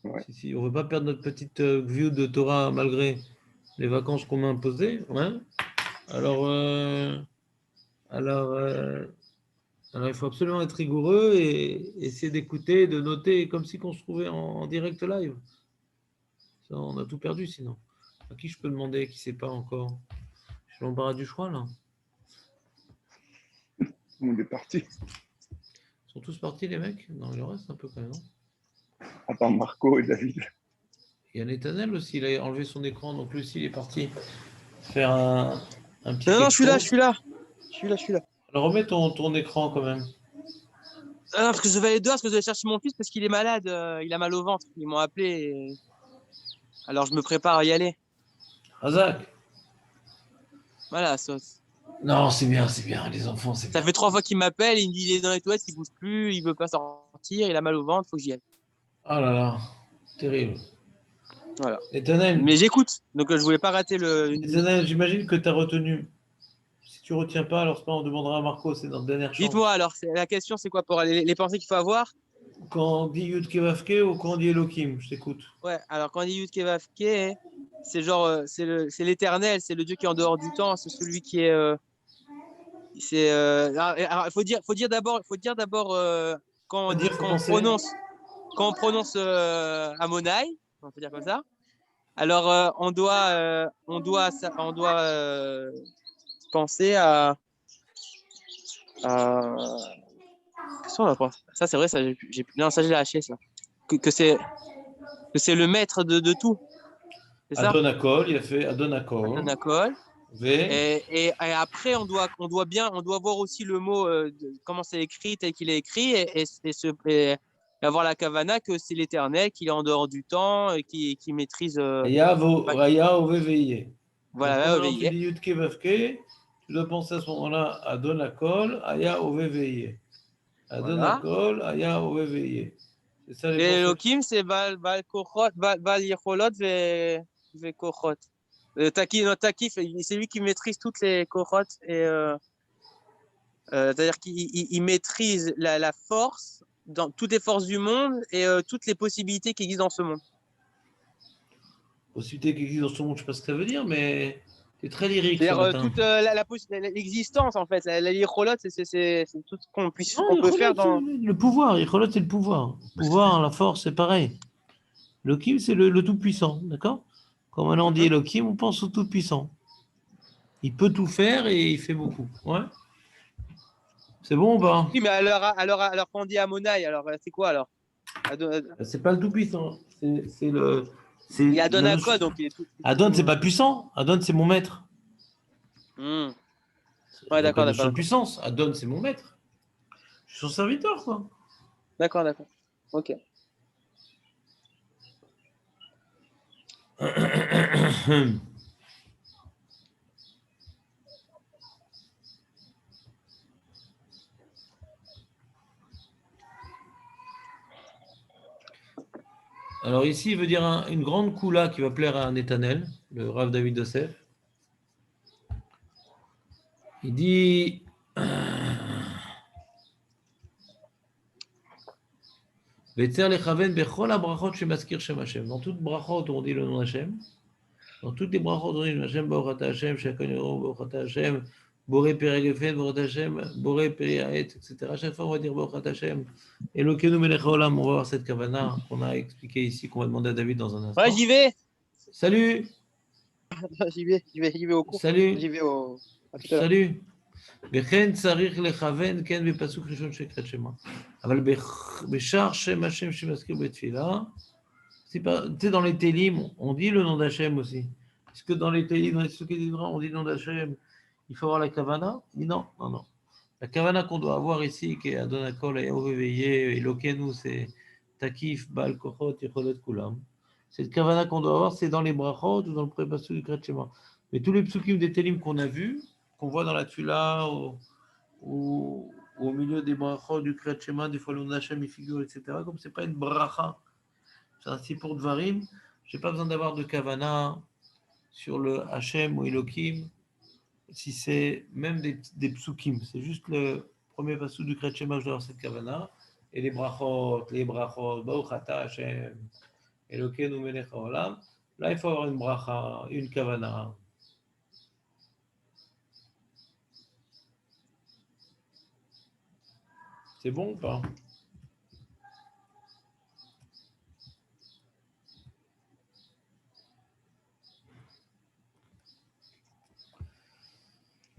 Ouais. Si on ne veut pas perdre notre petite view de Torah malgré les vacances qu'on m'a imposées, ouais. Alors, il faut absolument être rigoureux et essayer d'écouter, de noter, comme si on se trouvait en direct live. Ça, on a tout perdu sinon. À qui je peux demander qui ne sait pas encore? Je suis l'embarras du choix là. le monde est parti. Ils sont tous partis, les mecs? Non, il en reste un peu quand même, non? À part Marco et David. Il y a Nathanaël aussi, il a enlevé son écran, donc lui aussi, il est parti faire un petit. Non, quelque je suis là, chose. je suis là. Je suis là. Alors, remets ton écran quand même. Ah, parce que je vais aller dehors, parce que je vais chercher mon fils, parce qu'il est malade, il a mal au ventre. Ils m'ont appelé. Alors, je me prépare à y aller. Razak. Voilà, sauce. Non, c'est bien, les enfants, c'est bien. Ça fait 3 fois qu'il m'appelle, il me dit il est dans les toilettes, il bouge plus, il veut pas sortir, il a mal au ventre, faut que j'y aille. Oh là là, terrible. Voilà. Nathanaël. Mais j'écoute, donc je voulais pas rater le. Nathanaël, j'imagine que tu as retenu. Si tu retiens pas, alors on demandera à Marco, c'est notre dernière chance. Dites-moi alors, la question c'est quoi pour les pensées qu'il faut avoir? Quand on dit Yud Kevavke ou quand on dit Elohim, je t'écoute. Ouais, alors quand on dit Yud Kevavke, c'est genre, c'est l'éternel, c'est le Dieu qui est en dehors du temps, c'est celui qui est. Alors, il faut dire d'abord, quand on prononce Amonai, on peut dire comme ça. Alors on doit penser à qu'est-ce qu'on va ça c'est vrai, ça non, ça j'ai lâché ça. Que c'est le maître de tout. C'est ça? Adonakol, il a fait Adonakol. Adonakol. Et après, on doit voir aussi le mot, comment c'est écrit, tel qu'il est écrit, et avoir la kavana que c'est l'éternel, qu'il est en dehors du temps, et qui maîtrise. Raya Oveveye. Voilà, quand tu dis Yud Kevavke, tu dois penser à ce moment-là à Adonakol, Aya Oveveye. Adonakol, Aya Oveveye. C'est ça les et Elohim, c'est Bal Kochot, Bal Yecholot, ve Kochot. Takif, c'est lui qui maîtrise toutes les Kochot, et c'est-à-dire qu'il maîtrise la force, dans toutes les forces du monde et toutes les possibilités qui existent dans ce monde. Possibilités qui existent dans ce monde, je ne sais pas ce que ça veut dire, mais c'est très lyrique. C'est-à-dire toute l'existence, en fait. La Yecholot, c'est tout ce qu'on peut faire dans. Le pouvoir, Yecholot, c'est le pouvoir. Le pouvoir, la force, c'est pareil. Elohim, c'est le tout-puissant, d'accord? Quand maintenant on dit Elohim, on pense au tout-puissant. Il peut tout faire et il fait beaucoup. Ouais. C'est bon ou pas? Oui, mais alors quand on dit Amonai, alors c'est quoi alors? C'est pas le tout-puissant. C'est le. Il y a Adonakol, donc il est tout. Adon, c'est pas puissant. Adon, c'est mon maître. Ouais, d'accord. Je suis puissance. Adon, c'est mon maître. Je suis son serviteur, quoi. D'accord. Ok. Alors ici, il veut dire une grande koula qui va plaire à un Netanel, le Rav David Yosef. Il dit dans toutes brachot où on dit le nom d'Hachem, dans toutes les brachot où on dit le nom d'Hachem, Baruch Hashem, Shakon Yoro, Baruch Hashem, Boré Peregefen, Baruch Hashem, Boré Periaet, etc. À chaque fois, on va dire Baruch Hashem. Elokeinu Melech Haolam, on va voir cette kavana qu'on a expliqué ici, qu'on va demander à David dans un instant. Ouais, j'y vais. Salut. J'y vais au cours. Salut. J'y vais au. Salut. וכן צריך לכוון, כן, בפסוק ראשון שקראת שמה. אבל בשאר שם השם שמזכיר בתפילה, tu sais, dans les télim, on dit le nom d'Hachem aussi. Est-ce que dans les télim, dans les Sukkot d'Ivra, on dit le nom d'Hachem, il faut avoir la kavana? Il dit non. La kavana qu'on doit avoir ici, qui est Adonakol, Ayahoveveye, Elokenu, c'est Takif, Baal Kochot, Yecholot Kulam. Cette kavana qu'on doit avoir, c'est dans les brachot ou dans le pré-pasuk du Kret Shema. Mais tous les psukim des télim qu'on a vus, qu'on voit dans la Tula ou au milieu des brachot du Kriyat Shema, des fois le nom d'Hachem y figure, etc. Comme ce n'est pas une bracha, c'est ainsi pour Dvarim, je n'ai pas besoin d'avoir de kavana sur le Hachem ou Elohim, si c'est même des psukim, c'est juste le premier pasuk du Kriyat Shema, je dois avoir cette kavana, et les brachot, Baruch Ata Hachem, Elokeinu Melech Haolam, là il faut avoir une bracha, une kavana. C'est bon ou pas?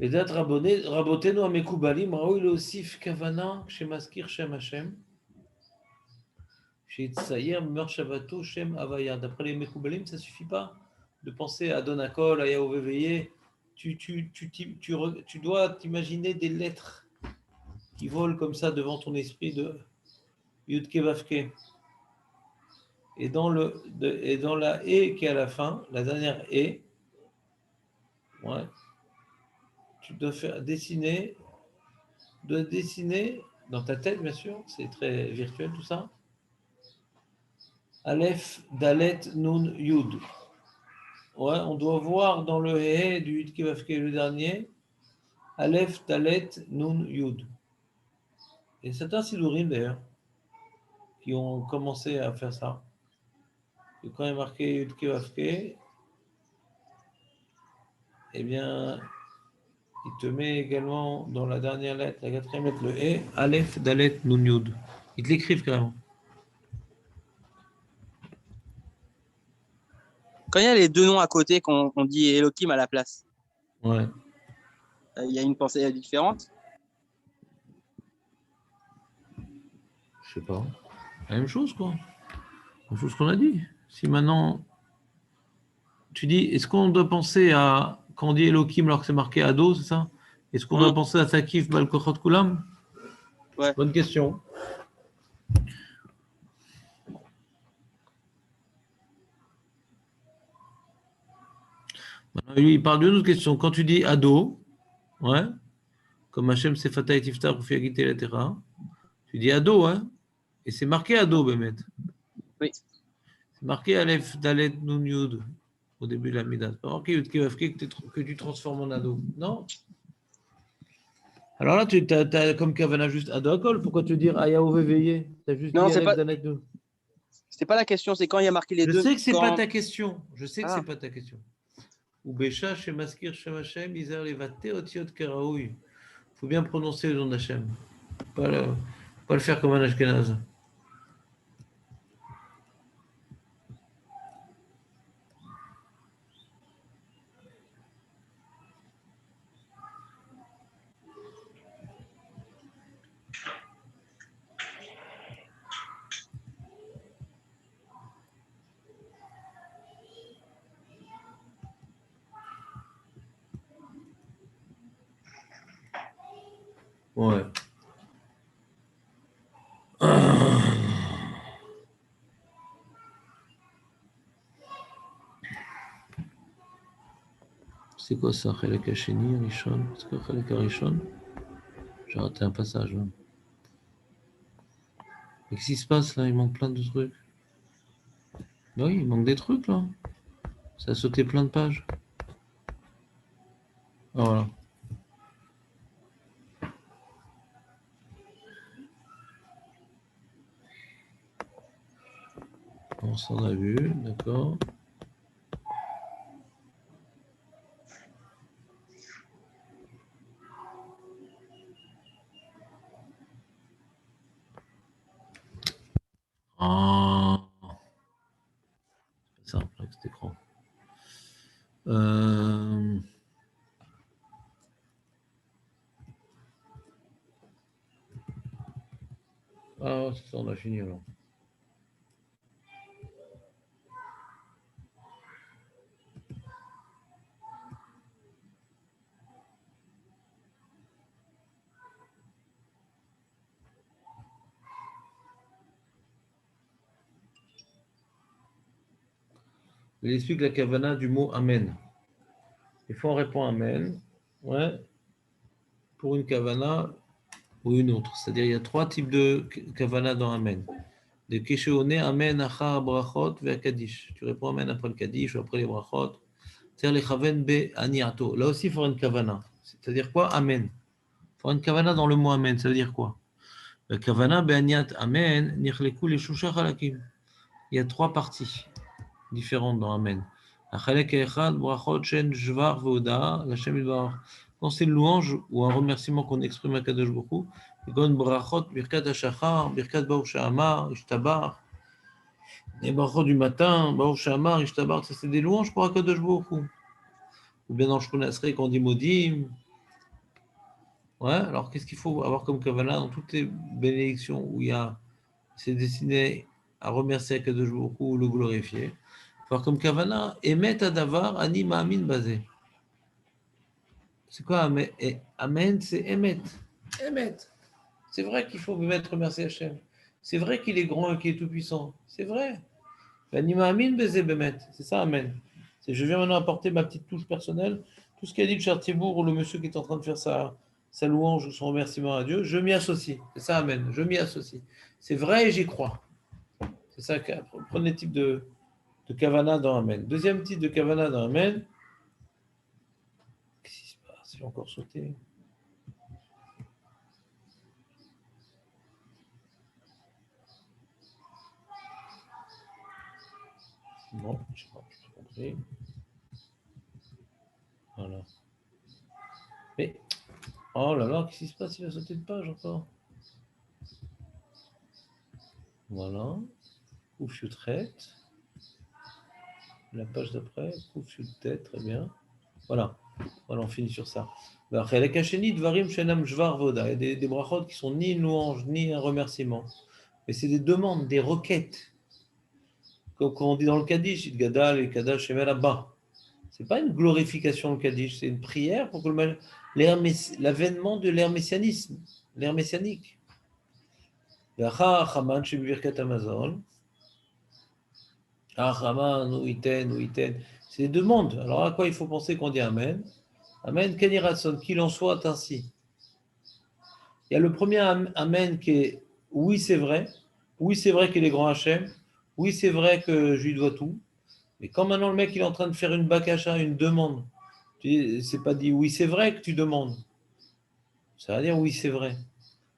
לדעת רבותינו המקובלים, ראוי להוסיף כוונה כשמזכיר שם השם, שיצייר במחשבתו שם הוויה. D'après les מקובלים, ça ne suffit pas de penser à Adon Hakol, à Yahweh veillé. Tu dois t'imaginer des lettres qui volent comme ça devant ton esprit de Yudke Vavke. Et dans la E qui est à la fin, la dernière E, ouais, tu dois dessiner dans ta tête, bien sûr, c'est très virtuel tout ça. Aleph, Dalet, Nun, Yud. Ouais, on doit voir dans le He du Yud Kevavke, le dernier, Aleph, Dalet, Nun, Yud. Et certains Sidurim d'ailleurs, qui ont commencé à faire ça. Et quand il est marqué Yud Kevavke, eh bien, il te met également dans la dernière lettre, la quatrième lettre, le E, Aleph, Dalet, Nun, Yud. Ils te l'écrivent carrément. Quand il y a les deux noms à côté, qu'on dit Elohim à la place, ouais. Il y a une pensée différente? Je sais pas. La même chose, quoi. La même chose qu'on a dit. Si maintenant, tu dis, est-ce qu'on doit penser à, quand on dit Elohim alors que c'est marqué Ado, c'est ça? Est-ce qu'on doit penser à Takif Balkochot Kulam? Ouais. Bonne question. Maintenant, lui, il parle d'une autre question. Quand tu dis Ado, ouais, comme Hachem Sefata et Tiftar ou Fiagite et Terra, tu dis Ado, hein, et c'est marqué Ado, Bémet. Oui. C'est marqué Aleph, Dalet, Nun, Yud au début de la Mida. C'est pas marqué Yud Kevavke que tu transformes en Ado. Non. Alors là, tu as comme Kavana juste Ado Akol. Pourquoi te dire Ayahu veillé? Tu as juste non, dit Aleph, Dalet, Nun. C'est pas la question, c'est quand il y a marqué les deux. Je sais que c'est pas ta question. Je sais que c'est pas ta question. Ou Bécha, chez Maskir, chez Hachem, Isère, Levate, Otiot, Keraoui. Il faut bien prononcer le nom d'Hachem. Pas le faire comme un Ashkenaz. Ouais. C'est quoi ça, Chelek Hasheni, Rishon? C'est quoi Chelek Rishon? J'ai raté un passage là. Qu'est-ce qui se passe là? Il manque plein de trucs. Oui, il manque des trucs là. Ça a sauté plein de pages. Ah, voilà. On s'en a vu, d'accord. Ah. C'est simple avec cet écran. Ah, c'est ça, on a fini alors. Il explique la kavana du mot Amen. Des fois, on répond Amen, ouais, pour une kavana ou une autre. C'est-à-dire, il y a trois types de kavana dans Amen. De Kesheone, Amen, Achar, Brachot, Ve'akadish. Tu réponds Amen après le Kadish ou après les Brachot. C'est-à-dire, les Chaven Be Aniato. Là aussi, il faut une kavana. C'est-à-dire quoi? Amen. Il faut une kavana dans le mot Amen. Ça veut dire quoi? La kavana Be Aniat Amen, Nichleku les Shusha Halakim. Il y a trois parties différentes dans Amen. Achalek Echad, Brachot, Shen, Jvar, Voda, Lachem Idvar. Quand c'est une louange ou un remerciement qu'on exprime à Kadosh Baruch Hu, Gon Brachot, Birkat Hashachar, Birkat Baruch Sha'amar, Ishtabar. Les Brachot du matin, Baruch Sha'amar, Ishtabar, ça c'est des louanges pour Kadosh Baruch Hu. Ou bien dans Shkuna Esrei, quand on dit Modim, Ouais, alors qu'est-ce qu'il faut avoir comme Kavanah dans toutes les bénédictions où c'est destiné à remercier Akadosh Baruch Hu ou le glorifier. Il faut avoir comme Kavanah, Emet Adavar, Ani Ma'amin Bazé. C'est quoi Amen? Amen, c'est Emet. Emet. C'est vrai qu'il faut remercier Hachem. C'est vrai qu'il est grand et qu'il est tout-puissant. C'est vrai. Ani Ma'amin Bazé Bemet. C'est ça, Amen. Je viens maintenant apporter ma petite touche personnelle. Tout ce qu'a dit le Chartibourg ou le monsieur qui est en train de faire sa louange ou son remerciement à Dieu, je m'y associe. C'est ça, Amen. Je m'y associe. C'est vrai et j'y crois. C'est ça. Prenez le type de Kavana dans Amen. Deuxième type de Kavana dans Amen. Qu'est-ce qui se passe? J'ai encore sauté. Non, je n'ai pas compris. Voilà. Mais, oh là là, qu'est-ce qui se passe? Il va sauter de page encore. Voilà. Oufioutret. La page d'après. Oufioutret, très bien. Voilà. Voilà, on finit sur ça. Il y a des brachot qui sont ni une louange, ni un remerciement. Mais c'est des demandes, des requêtes. Comme on dit dans le Kaddish, il gadal et kadash et là-bas. Ce n'est pas une glorification, le Kaddish, c'est une prière pour que l'avènement de l'ère messianisme, l'ère messianique. C'est des demandes. Alors à quoi il faut penser qu'on dit Amen? Amen, Keniratson, qu'il en soit ainsi. Il y a le premier Amen qui est oui, c'est vrai qu'il est grand Hachem, oui, c'est vrai que je lui dois tout. Mais quand maintenant le mec il est en train de faire une bakasha, une demande, c'est pas dit oui, c'est vrai que tu demandes. Ça veut dire oui, c'est vrai.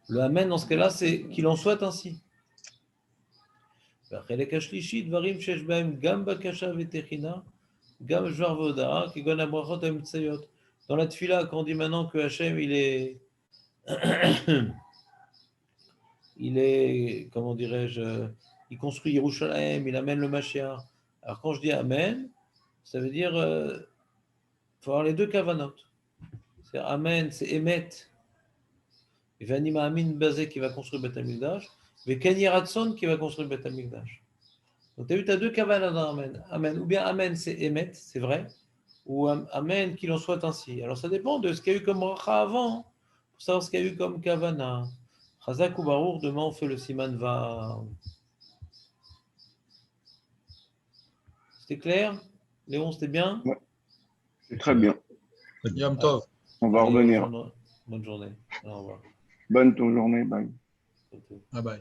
Le Amen dans ce cas-là, c'est qu'il en soit ainsi. Dans la tfila, quand on dit maintenant que Hachem, il est, comment dirais-je, il construit Yerushalayim, il amène le Mashiach. Alors quand je dis Amen, ça veut dire, il faut avoir les deux kavanot. C'est Amen, c'est Emet. Et Vanima Amin Bazé qui va construire Beth Amikdash, et Kani Ratson qui va construire Beth Amikdash. Donc tu as vu, tu as deux kavanot dans Amen. Amen. Ou bien Amen, c'est Emet, c'est vrai, ou Amen, qu'il en soit ainsi. Alors ça dépend de ce qu'il y a eu comme racha avant, pour savoir ce qu'il y a eu comme kavana. Chazak ou Baruch, demain on fait le Siman Va. C'était clair? Léon, c'était bien? Ouais, c'est très bien. Yom Tov. On va revenir. Bonne journée. Au revoir. Bonne journée. Bye. Bye bye.